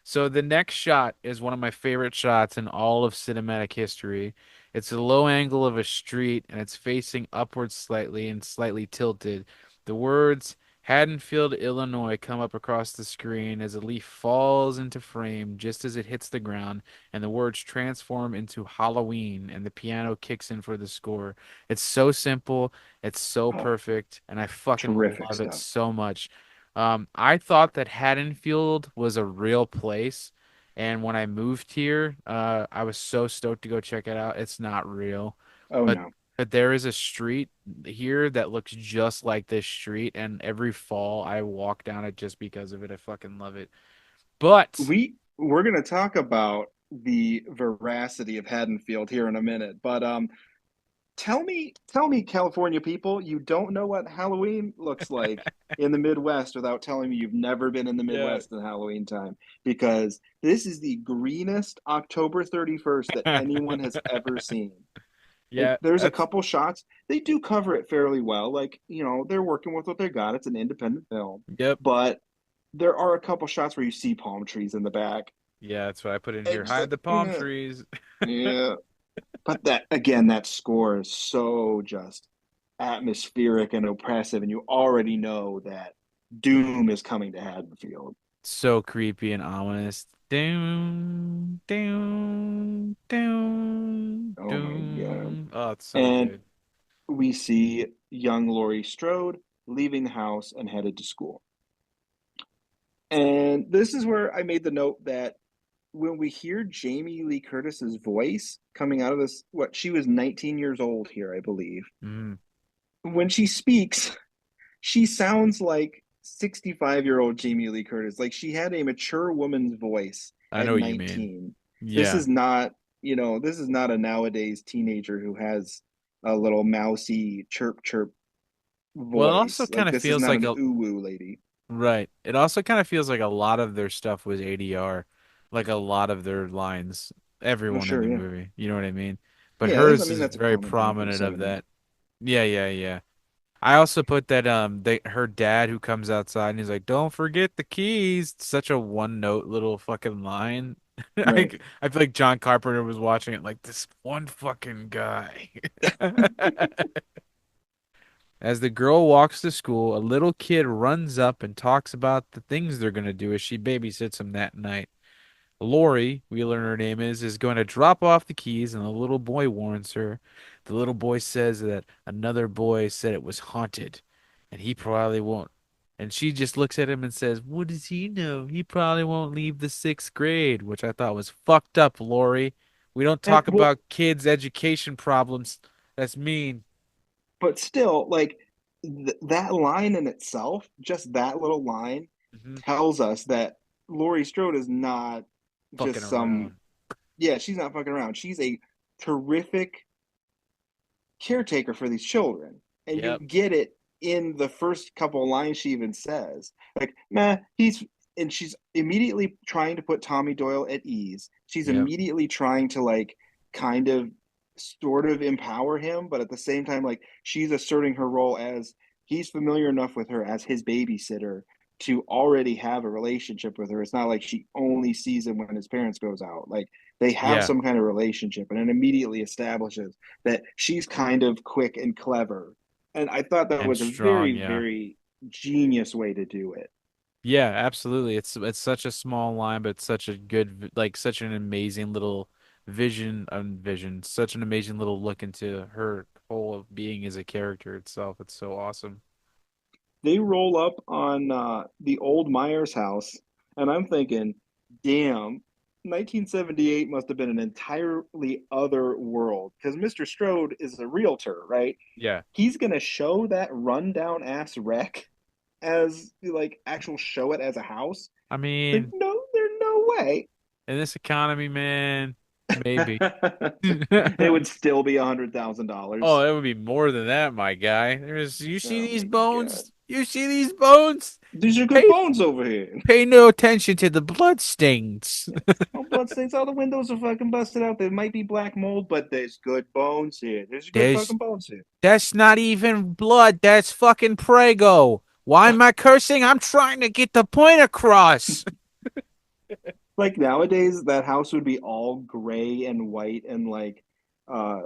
So the next shot is one of my favorite shots in all of cinematic history. It's a low angle of a street and it's facing upwards slightly and slightly tilted. The words Haddonfield, Illinois come up across the screen as a leaf falls into frame just as it hits the ground, and the words transform into Halloween, and the piano kicks in for the score. It's so simple, it's so Oh, perfect, and I fucking terrific love it stuff. so much. I thought that Haddonfield was a real place, and when I moved here, I was so stoked to go check it out. It's not real. Oh But no. but there is a street here that looks just like this street, and every fall I walk down it just because of it. I fucking love it. But We're going to talk about the veracity of Haddonfield here in a minute, but tell me, California people, you don't know what Halloween looks like in the Midwest without telling me you've never been in the yeah. Midwest in Halloween time, because this is the greenest October 31st that anyone has ever seen. Like, Yeah, there's a that's couple shots. They do cover it fairly well. Like, they're working with what they got. It's an independent film. yep. But there are a couple shots where you see palm trees in the back. Yeah, that's what I put in here. And just Hide like, the palm trees. yeah. But that again, that score is so just atmospheric and oppressive, and you already know that doom is coming to Haddonfield. So creepy and ominous. Doom, doom, doom, Oh my God. doom. Oh, it's so And good. we see young Laurie Strode leaving the house and headed to school. And this is where I made the note that when we hear Jamie Lee Curtis's voice coming out of this, what, she was 19 years old here, I believe. Mm, When she speaks, she sounds like 65-year-old Jamie Lee Curtis. Like, she had a mature woman's voice I at know what you mean. 19. This Yeah. is not, this is not a nowadays teenager who has a little mousy chirp chirp Well, it also voice. kind Like, of this is feels not like an a ooh woo lady. right. It also kind of feels like a lot of their stuff was ADR, like a lot of their lines, Oh, everyone in sure, the yeah. movie. You know what I mean? But Yeah, I hers mean, is that's a very common thing for the prominent of 70s. that. Yeah, yeah, yeah. I also put that her dad who comes outside and he's like, "Don't forget the keys." Such a one note little fucking line. Right. I feel like John Carpenter was watching it like this one fucking guy. As the girl walks to school, a little kid runs up and talks about the things they're gonna do as she babysits him that night. Lori, we learn her name is going to drop off the keys, and the little boy warns her. The little boy says that another boy said it was haunted, and he probably won't. And she just looks at him and says, "What does he know? He probably won't leave the sixth grade," which I thought was fucked up, Lori. We don't And talk well, about kids' education problems. That's mean. but still, like, that line in itself, just that little line, Hmm. tells us that Laurie Strode is not Fucking just some, around. yeah, she's not fucking around. She's a terrific caretaker for these children. And you Yep. get it in the first couple of lines she even says. Like, nah, and she's immediately trying to put Tommy Doyle at ease. She's Yep. immediately trying to, like, kind of sort of empower him, but at the same time, like, she's asserting her role as he's familiar enough with her as his babysitter to already have a relationship with her. It's not like she only sees him when his parents goes out. Like, they have Yeah. some kind of relationship, and it immediately establishes that she's kind of quick and clever. And I thought that And was a strong. very, Yeah. very genius way to do it. Yeah, absolutely. It's such a small line, but it's such a like such an amazing little vision, such an amazing little look into her whole being as a character itself. It's so awesome. They roll up on the old Myers house, and I'm thinking, damn, 1978 must have been an entirely other world, because Mr. Strode is a realtor, right? Yeah. He's gonna show that rundown ass wreck as, like, actual show it as a house. I Like, mean, no, there's no way. in this economy, man, maybe. It would still be $100,000. Oh, it would be more than that, my guy. You see Oh these my God. bones? You see these bones? These are good Pay bones over here. pay no attention to the blood stains. Oh, bloodstains, all the windows are fucking busted out. There might be black mold, but there's good bones here. There's good There's fucking bones here. That's not even blood. That's fucking Prego. Why am I cursing? I'm trying to get the point across. Like, nowadays, that house would be all gray and white and, like, uh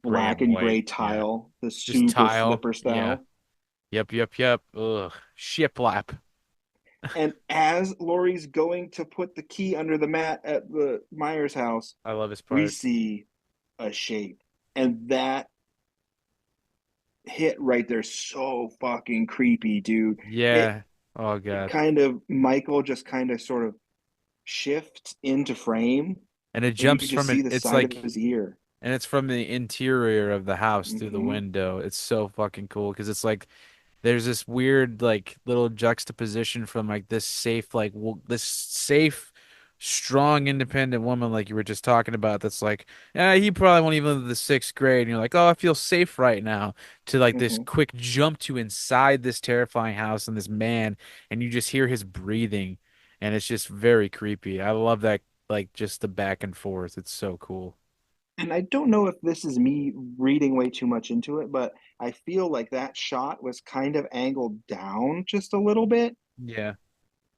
Gray black and and white. gray Yeah. tile, the Just super tile. flipper Yeah. style. Yep, yep, yep. Ugh. Shiplap. And as Laurie's going to put the key under the mat at the Myers house, I love this we part. see a shape. And that hit right there so fucking creepy, dude. It Yeah. Oh it God. kind of Michael just kind of sort of shifts into frame And it and you jumps just from an see the it's side of like his ear. and it's from the interior of the house through the Hmm. window. It's so fucking cool because it's like there's this weird like little juxtaposition from like this safe like this safe strong independent woman like you were just talking about that's like he probably won't even leave the sixth grade and you're like oh I feel safe right now to like this Hmm. quick jump to inside this terrifying house and this man and you just hear his breathing and it's just very creepy. I love that like just the back and forth. It's so cool. And I don't know if this is me reading way too much into it, but I feel like that shot was kind of angled down just a little bit, Yeah.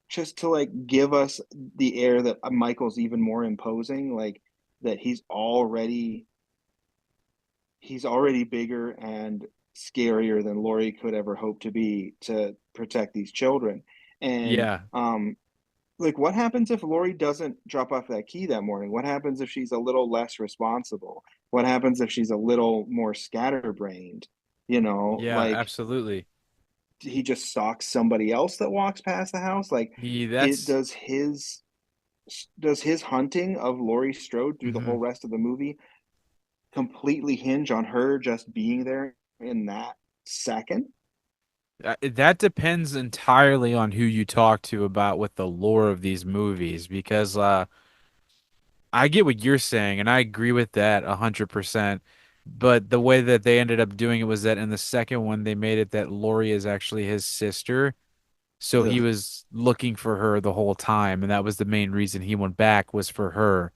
just to like give us the air that Michael's even more imposing, like that he's already bigger and scarier than Laurie could ever hope to be to protect these children. And Yeah. like what happens if Laurie doesn't drop off that key that morning? What happens if she's a little less responsible? What happens if she's a little more scatterbrained? Yeah, Like absolutely. he just stalks somebody else that walks past the house. Like He it that's does his hunting of Laurie Strode through the whole mhm. rest of the movie completely hinge on her just being there in that second? That depends entirely on who you talk to about with the lore of these movies because I get what you're saying and I agree with that 100%. But the way that they ended up doing it was that in the second one they made it that Lori is actually his sister. So he Ugh, was looking for her the whole time and that was the main reason he went back was for her.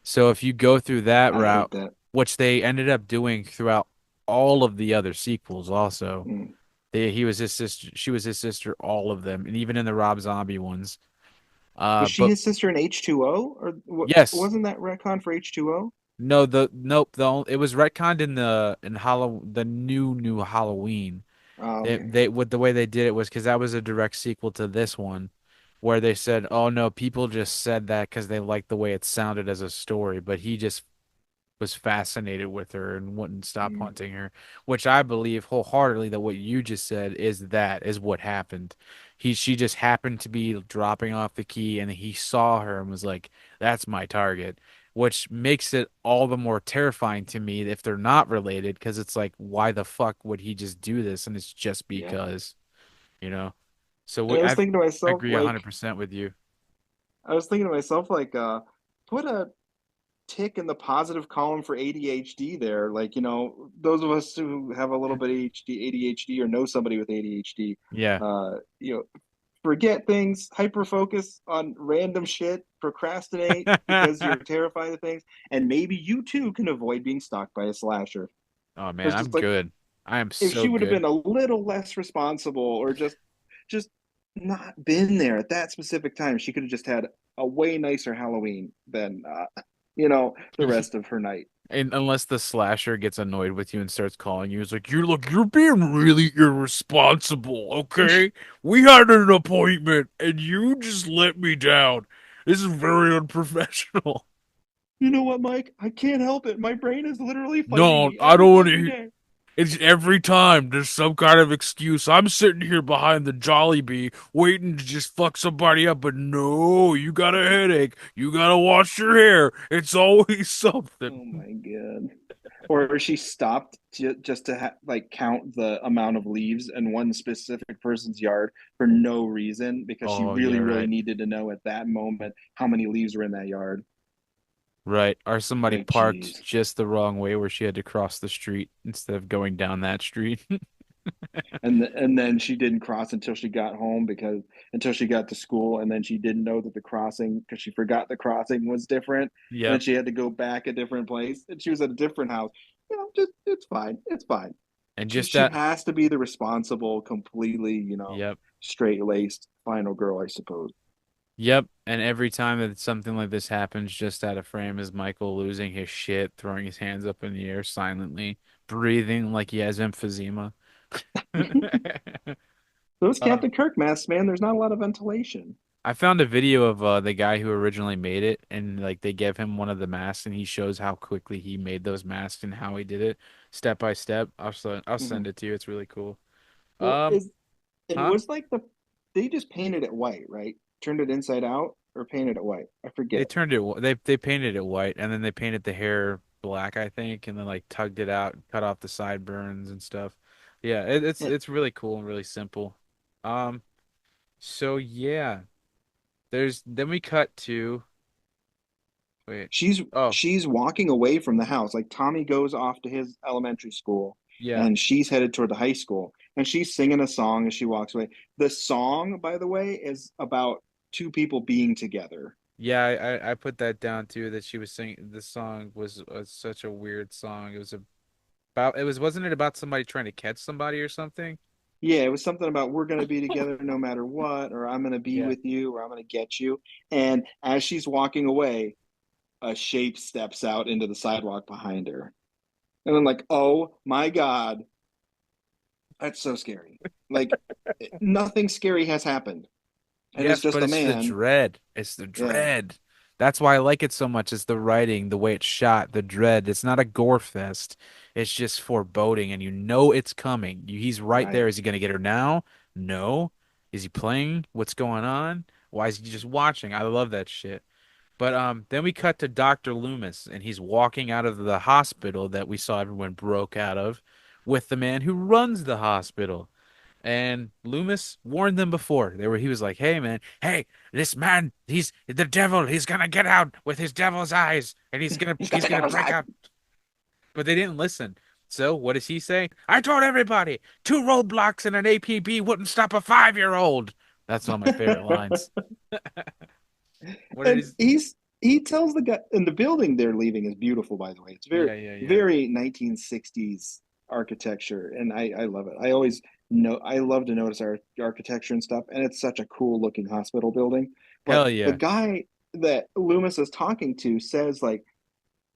So if you go through that I hate route, that. which they ended up doing throughout all of the other sequels also. Mm. He was his sister. She was his sister. All of them, and even in the Rob Zombie ones. Was she But his sister in H2O, or yes, wasn't that retcon for H2O? no, the nope. It was retconned in the new Halloween. Oh, okay. They with the way they did it was because that was a direct sequel to this one, where they said, "Oh no, people just said that because they liked the way it sounded as a story," but he just was fascinated with her and wouldn't stop Mm. hunting her, which I believe wholeheartedly that what you just said is what happened. She just happened to be dropping off the key and he saw her and was like, "That's my target," which makes it all the more terrifying to me if they're not related because it's like, why the fuck would he just do this? And it's just Yeah. because, you know. So And I I agree 100% with you. was thinking to myself, like, put a tick in the positive column for ADHD there. Like, those of us who have a little bit ADHD or know somebody with ADHD, Yeah. uh, you know, forget things, hyper focus on random shit, procrastinate because you're terrified of things, and maybe you too can avoid being stalked by a slasher. Oh man, Because I'm just like good. I am if so she would have good. been a little less responsible or just not been there at that specific time, she could have just had a way nicer Halloween than the rest of her night. And unless the slasher gets annoyed with you and starts calling you, it's like, you're being really irresponsible, okay? We had an appointment and you just let me down. This is very unprofessional." You know what, Mike? I can't help it. My brain is literally fighting No, me I every don't want fucking to. day. It's every time there's some kind of excuse. I'm sitting here behind the Jollibee waiting to just fuck somebody up, but no, you got a headache. You gotta wash your hair. It's always Oh something. my god. Or she stopped just to like count the amount of leaves in one specific person's yard for no reason because she Oh, yeah, really, really right. needed to know at that moment how many leaves were in that yard. Right. Or somebody Like, parked geez. just the wrong way where she had to cross the street instead of going down that street. And then she didn't cross until she got home because until she got to school, and then she didn't know that the crossing because she forgot the crossing was different, and then Yep. she had to go back a different place, and she was at a different house. Just it's fine, it's fine. And she just she that. has to be the responsible, completely, Yep. straight laced final girl, I suppose. Yep. And every time that something like this happens, just out of frame is Michael losing his shit, throwing his hands up in the air silently, breathing like he has emphysema. Those Uh, Captain Kirk masks, man, there's not a lot of ventilation. I found a video of the guy who originally made it, and like they gave him one of the masks, and he shows how quickly he made those masks and how he did it step by step. I'll Mhm. send it to you. It's really cool. Well, Um, is it huh? was like they just painted it white, right? Turned it inside out or painted it white. I They forget. turned it. They painted it white, and then they painted the hair black, I think, and then like tugged it out, cut off the sideburns and stuff. Yeah, And it's really cool and really simple. Um, so yeah, there's then we cut to wait. Oh, she's walking away from the house. Like Tommy goes off to his elementary school yeah. and she's headed toward the high school and she's singing a song as she walks away. The song, by the way, is about two people being together. Yeah, I put that down too, that she was singing this song was such a weird song. It was about it was wasn't it about somebody trying to catch somebody or something? Yeah, it was something about we're going to be together no matter what, or I'm going to be Yeah. with you, or I'm going to get you. And as she's walking away, a shape steps out into the sidewalk behind her. And I'm like, oh my God, that's so scary. Like, nothing scary has happened. And it's Yes, just but a it's the man. dread. It's the Yeah, dread. That's why I like it so much. It's the writing, the way it's shot, the dread. It's not a gore fest. It's just foreboding, and you know it's coming. He's right right. there. Is he gonna get her now? No. Is he playing? What's going on? Why is he just watching? I love that shit. But then we cut to Dr. Loomis, and he's walking out of the hospital that we saw everyone broke out of with the man who runs the hospital. And Loomis warned them before. He was like, "Hey man, hey, this man, he's the devil. He's gonna get out with his devil's eyes, and He's got he's the gonna devil's break eye. out." But they didn't listen. So what does he say? I told everybody, two roadblocks and an APB wouldn't stop a 5-year-old. That's one of my favorite lines. What did And he? he tells the guy, and the building they're leaving is beautiful, by the way. It's very, Yeah, yeah, yeah. very 1960s architecture. And I love it. I always know, I love to notice our architecture and stuff. And it's such a cool looking hospital building. But Hell the yeah. guy that Loomis is talking to says, like,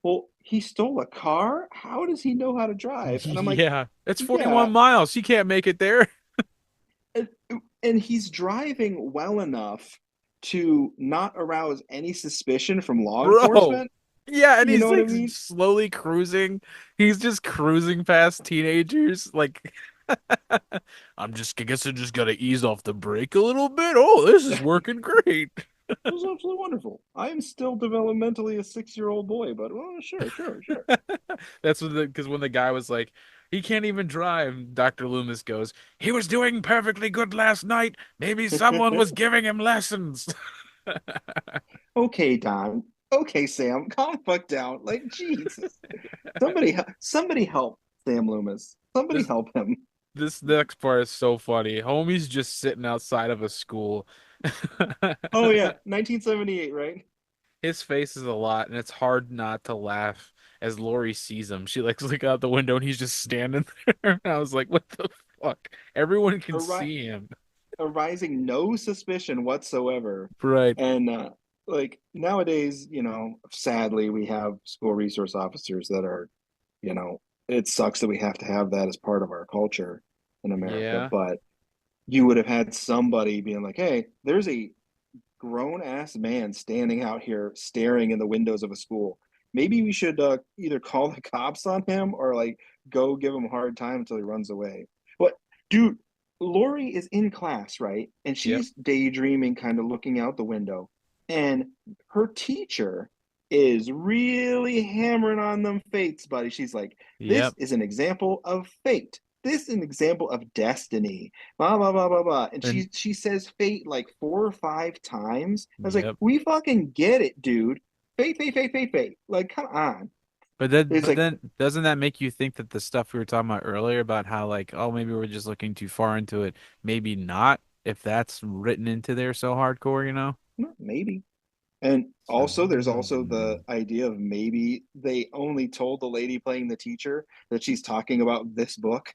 well, he stole a car. How does he know how to drive? And I'm like, Yeah, it's 41 yeah. miles. He can't make it there. And, and he's driving well enough to not arouse any suspicion from law Bro. enforcement. Yeah, and You know he's what I like mean? slowly cruising. He's just cruising past teenagers. Like, I guess I just gotta ease off the brake a little bit. Oh, this is working great. It was absolutely wonderful. I am still developmentally a 6-year-old boy, but well, sure, sure, sure. That's when because when the guy was like, he can't even drive, Dr. Loomis goes, he was doing perfectly good last night. Maybe someone was giving him lessons. Okay, Don. Okay, Sam, calm the fuck down. Like Jesus, somebody help Sam Loomis. Somebody This help him. this next part is so funny. Homie's just sitting outside of a school. Oh yeah, 1978, right? His face is a lot, and it's hard not to laugh as Lori sees him. She like look out the window, and he's just standing there. And I was like, "What the fuck?" Everyone can Ari- see him, Arising no suspicion whatsoever. right? And like nowadays, sadly, we have school resource officers that are, you know, it sucks that we have to have that as part of our culture in America. Yeah. But you would have had somebody being like, hey, there's a grown ass man standing out here staring in the windows of a school. Maybe we should either call the cops on him or like go give him a hard time until he runs away. But dude, Lori is in class, right? And Yep. she's daydreaming, kind of looking out the window. And her teacher is really hammering on them fates, buddy. She's like, this Yep. is an example of fate. This is an example of destiny. Blah blah blah blah blah. And And she says fate like 4 or 5 times. I was like, yep. we fucking get it, dude. Fate, fate, fate, fate, fate. Like, come on. It's But like, then, doesn't that make you think that the stuff we were talking about earlier about how like, oh, maybe we're just looking too far into it, maybe not, if that's written into there so hardcore, you know? maybe. And So, also, there's also the idea of maybe they only told the lady playing the teacher that she's talking about this book.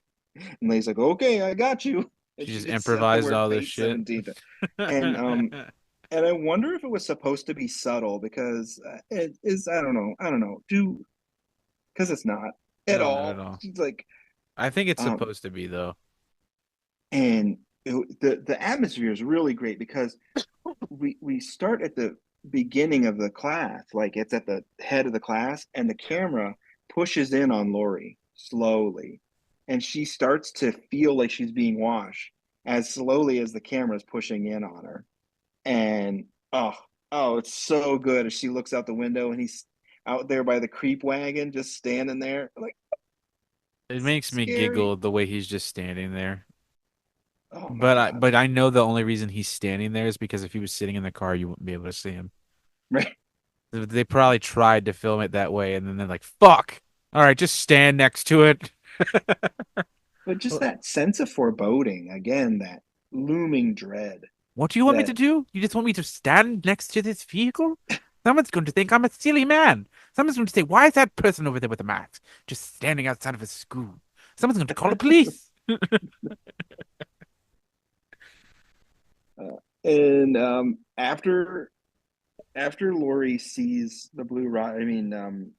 And he's like, okay, I got you. And she she just just said the improvised word all this fate shit. 17 times. And I wonder if it was supposed to be subtle because it is, I don't know, because it's not at No, not at all. all. She's like, I think it's um, supposed to be though. And the atmosphere is really great because we start at the beginning of the class, like it's at the head of the class, and the camera pushes in on Lori slowly, and she starts to feel like she's being washed as slowly as the camera is pushing in on her. And oh, oh, it's so good as she looks out the window and he's out there by the creep wagon, just standing there, like It so makes me scary. giggle the way he's just standing there. Oh my But I God. but I know the only reason he's standing there is because if he was sitting in the car, you wouldn't be able to see him. Right. They probably tried to film it that way, and then they're like, "Fuck! All right, just stand next to it." But just that sense of foreboding, again, that looming dread What do you want me to that do? You just want me to stand next to this vehicle? Someone's going to think I'm a silly man. Someone's going to say, "Why is that person over there with a mask just standing outside of a school?" Someone's going to call the police. and after Lori sees the blue rock, I mean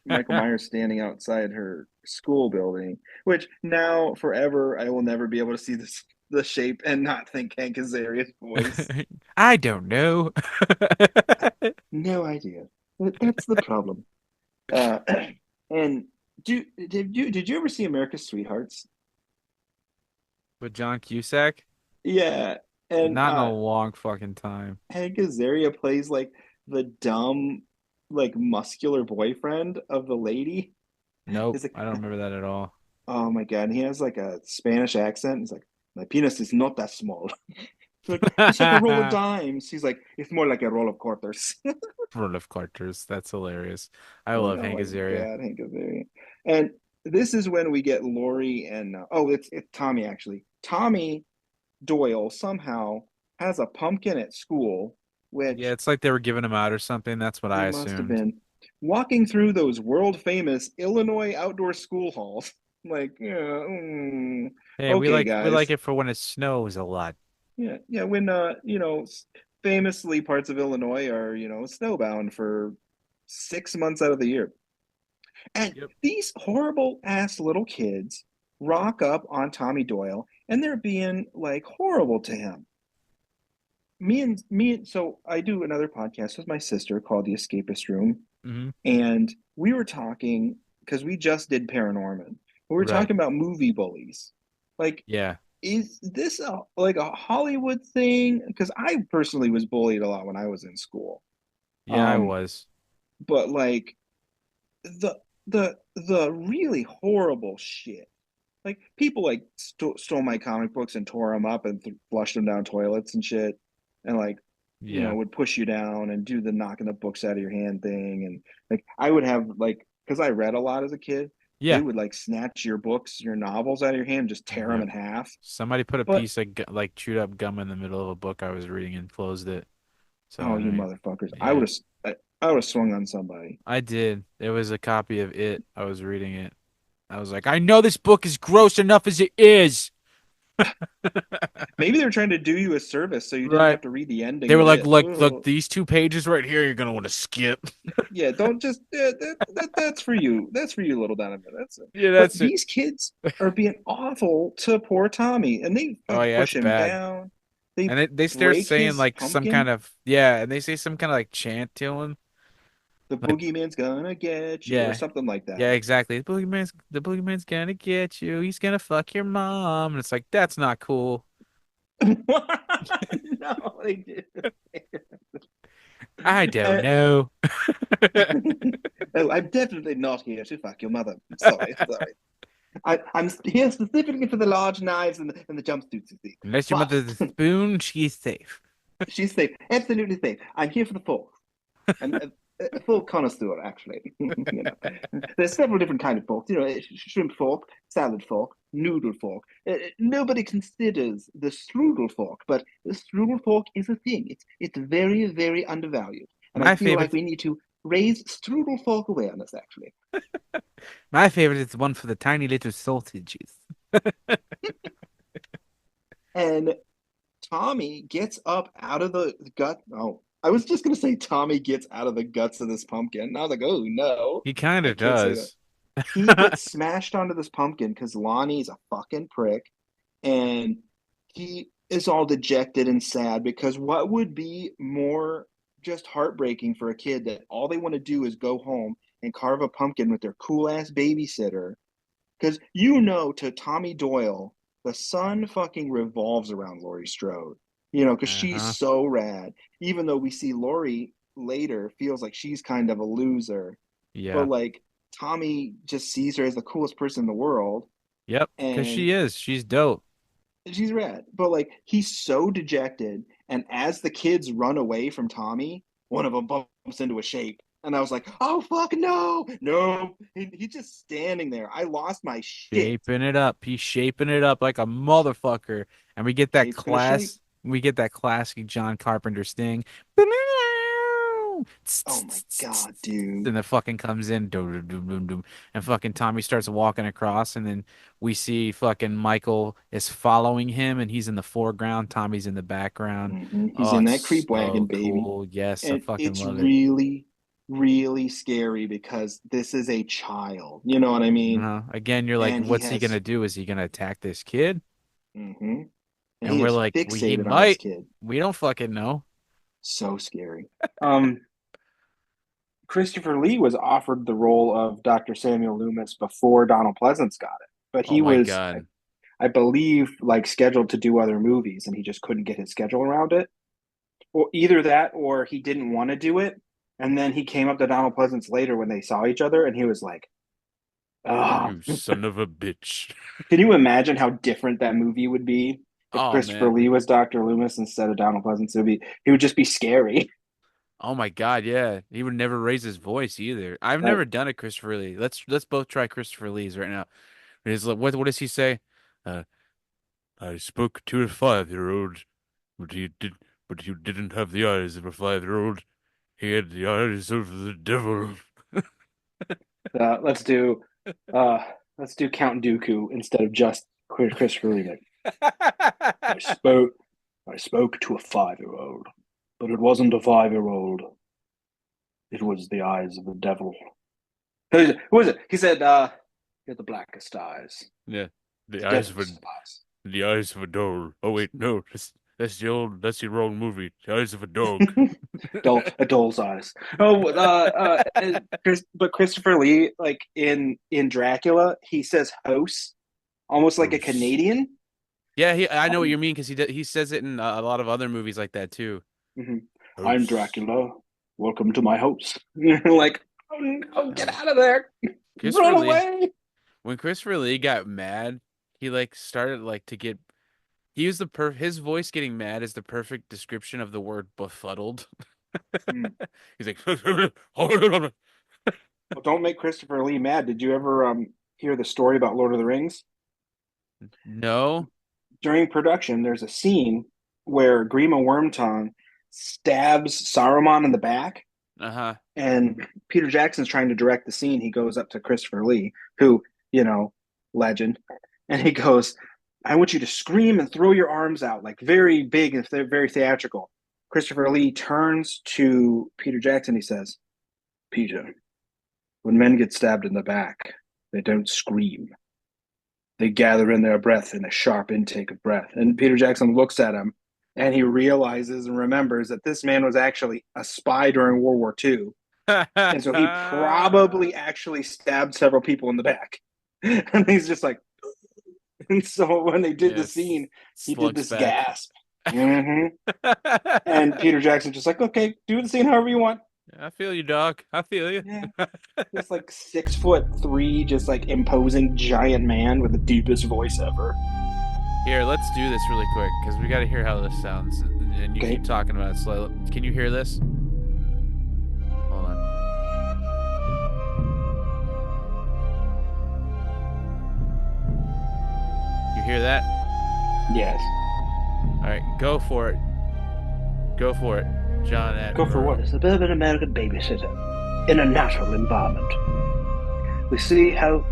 Michael Myers standing outside her school building, which now forever I will never be able to see this the shape and not think Hank Azaria's voice. I don't know. No idea. That's the problem. Uh, and did you ever see America's Sweethearts? With John Cusack? Yeah, and Not in a long fucking time. Hank Azaria plays like the dumb, like muscular boyfriend of the lady. Nope, He's like, I don't remember that at all. oh my God, and he has like a Spanish accent. He's like, my penis is not that small. Like, it's like a roll of dimes. He's like, it's more like a roll of quarters. World of Carters. That's hilarious. I Like, love oh Hank my Azaria. God, Hank Azaria. And this is when we get Lori and oh, it's Tommy actually. Tommy Doyle somehow has a pumpkin at school, Yeah, which it's like they were giving him out or something. That's what he I must have assumed. been walking through those world famous Illinois outdoor school halls. Like, yeah, Hey, we okay, like guys. it for when it snows a lot. Yeah, yeah. When famously parts of Illinois are snowbound for 6 months out of the year, and Yep. these horrible ass little kids rock up on Tommy Doyle, and they're being like horrible to him. So I do another podcast with my sister called The Escapist Room, Hmm. and we were talking because we just did Paranorman. We were Right. talking about movie bullies. Like, Yeah. is this like a Hollywood thing? Because I personally was bullied a lot when I was in school. Yeah, I Um, was. but like the the really horrible shit. Like people like stole my comic books and tore them up and flushed them down toilets and shit, and like Yeah. would push you down and do the knocking the books out of your hand thing. And like I would have like because I read a lot as a kid, they Yeah. would like snatch your books, your novels out of your hand, just tear them Yep. in half. Somebody put a But piece of like chewed up gum in the middle of a book I was reading and closed it. So oh, I you mean, motherfuckers! yeah, I would have swung on somebody. I did. There was a copy of it. I was reading it. I was like, I know this book is gross enough as it is. Maybe they were trying to do you a service so you didn't Right. have to read the They ending were of like, it. look, Ugh. these 2 pages right here, you're gonna want to skip. Yeah, don't just that's for you. That's for you, little Donovan. That's it. Yeah, But that's it. these kids are being awful to poor Tommy, and they Oh yeah, push it's him bad. down. They And they start break saying his like some kind pumpkin. of yeah, and they say some kind of like chant to him. The Like boogeyman's gonna get you, or yeah, something like yeah, that. exactly. The boogeyman's gonna get you. He's gonna fuck your mom. And it's like that's not cool. No, they did. I don't Uh, know. oh, I'm definitely not here to fuck your mother. Sorry, sorry. I'm here specifically for the large knives and the jumpsuits, you see. Unless your But mother's a spoon, she's safe. she's safe, absolutely safe. I'm here for the fork. I'm a full connoisseur, actually. There's several different kind of forks. Shrimp fork, salad fork, noodle fork. Nobody considers the strudel fork, but the strudel fork is a thing. It's very, very undervalued, and I My feel like favorite we need to raise strudel fork awareness. Actually, my favorite is the one for the tiny little sausages. and Tommy gets up out of the gut. Oh, I was just gonna say Tommy gets out of the guts of this pumpkin. And I was like, oh no, He kind I of can't say that. does. He gets smashed onto this pumpkin because Lonnie's a fucking prick, and he is all dejected and sad because what would be more just heartbreaking for a kid that all they want to do is go home and carve a pumpkin with their cool ass babysitter? Because to Tommy Doyle, the sun fucking revolves around Laurie Strode. Because she's Uh-huh. so rad. Even though we see Laurie later feels like she's kind of a loser, but Yeah. like Tommy just sees her as the coolest person in the world, Yep. Because and she is. She's dope. she's rad. But like he's so dejected, and as the kids run away from Tommy, one of them bumps into a shape. And I was like, oh fuck no, no. He's just standing there. I lost my shit. Shaping it up. He's shaping it up like a motherfucker. And Shape's gonna shape. we get that classic John Carpenter sting. Oh my god, dude. And the fucking comes in, and fucking Tommy starts walking across, and then we see fucking Michael is following him, and he's in the foreground, Tommy's in the background. He's Oh, in that it's creep wagon, so baby. cool. Yes, I And fucking it's love it. really, really scary because this is a child. You know what I mean? Again, you're like, And he what's he has, gonna do? Is he gonna attack this kid? hmm and And he we're is like, he fixated on this might. kid. We don't fucking know. So scary. Um, Christopher Lee was offered the role of Dr. Samuel Loomis before Donald Pleasance got it, but Oh he my was, God. I believe, like scheduled to do other movies, and he just couldn't get his schedule around it. Or either that, or he didn't want to do it, and then he came up to Donald Pleasance later when they saw each other, and he was like, "Ah, You son of a bitch. can you imagine how different that movie would be if Oh Christopher man. Lee was Dr. Loomis instead of Donald Pleasance? He would just be scary." Oh my God, yeah. He would never raise his voice either. I've never done a Christopher Lee. Let's both try Christopher Lee's right now. He's like, what does he say? Uh, I spoke to a 5-year-old, but he did but you didn't have the eyes of a 5-year-old. He had the eyes of the devil. Uh, let's do uh, let's do Count Dooku instead of just Christopher Lee. Like, I spoke I spoke to a 5-year-old, but it wasn't a 5-year-old. It was the eyes of the devil. Who was it? He said, "You're the blackest eyes, Yeah. The the eyes of a devil's eyes." the eyes of a dog. Oh wait, no, that's the wrong movie. The eyes of a dog. A doll's eyes. Oh, but Christopher Lee, like in Dracula, he says "house," almost like a Gross. Canadian. Yeah, I know what Um, you mean because he says it in a lot of other movies like that too. mhm. I'm Gross. Dracula. Welcome to my house. Like, oh no, get Uh, out of there! Christopher Run Lee, away! when Christopher Lee got mad, he like started like to get he was his voice getting mad is the perfect description of the word befuddled. Mm. He's like, Well, don't make Christopher Lee mad. Did you ever hear the story about Lord of the Rings? no, During production, there's a scene where Grima Wormtongue stabs Saruman in the back, uh-huh. and Peter Jackson's trying to direct the scene. He goes up to Christopher Lee, who, you know, legend, and he goes, "I want you to scream and throw your arms out, like very big and very theatrical." Christopher Lee turns to Peter Jackson. He says, "Peter, when men get stabbed in the back, they don't scream. They gather in their breath in a sharp intake of breath." And Peter Jackson looks at him and he realizes and remembers that this man was actually a spy during World War II. And so he probably actually stabbed several people in the back. And he's just like, and so when they did the Yes, scene, he did slugs this back. gasp. And Peter Jackson just like, okay, do the scene however you want. I feel you, dog. I feel you. Yeah. This like 6'3", just like imposing giant man with the deepest voice ever. Here, let's do this really quick because we got to hear how this sounds. And you Okay. keep talking about it slowly. Can you hear this? Hold on. You hear that? Yes. All right, go for it. Go for it, John Go for what? Attenborough. A suburban American babysitter in a natural environment. We see how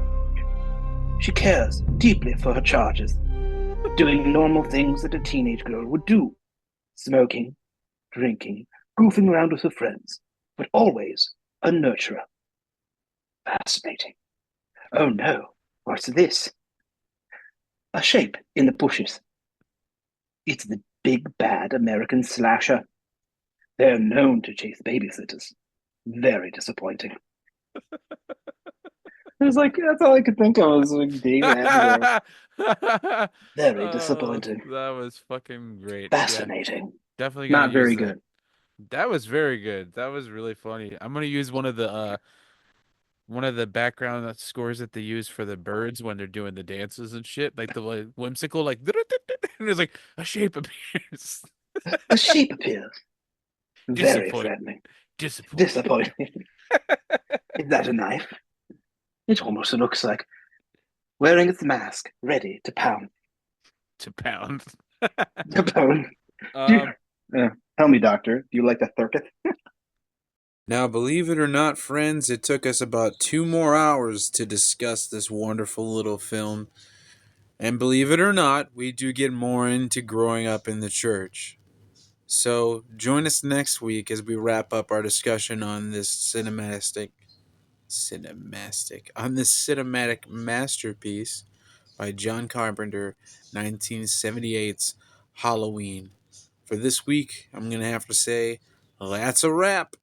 she cares deeply for her charges, doing normal things that a teenage girl would do: smoking, drinking, goofing around with her friends, but always a nurturer. Fascinating. Oh no, what's this? A shape in the bushes. It's the big bad American slasher. They're known to chase babysitters. Very disappointing. It was like, that's all I could think of was like Dave Attenborough. Very disappointing. That was fucking great. Fascinating. Yeah, definitely gonna Not very use that. good. That was very good. That was really funny. I'm gonna use one of the background scores that they use for the birds when they're doing the dances and shit, like the whimsical, like and there's like a shape appears. A sheep appears. Very Disappoint. threatening. Disappointing. Disappointing. Is that a knife? It almost looks like wearing its mask, ready to pound. To pound. To pound. Tell me, Doctor, do you like the thurketh? Now, believe it or not, friends, it took us about 2 more hours to discuss this wonderful little film. And believe it or not, we do get more into growing up in the church. So join us next week as we wrap up our discussion on this cinematic masterpiece by John Carpenter, 1978's Halloween. For this week, I'm going to have to say, that's a wrap.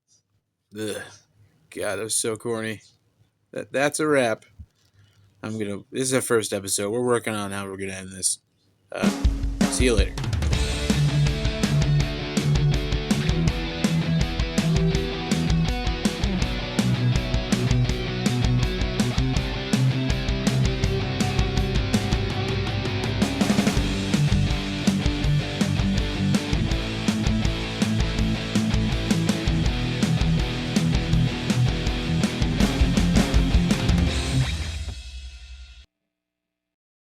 Ugh. God, that was so corny. That's a wrap. This is our first episode. We're working on how we're going to end this. See you later.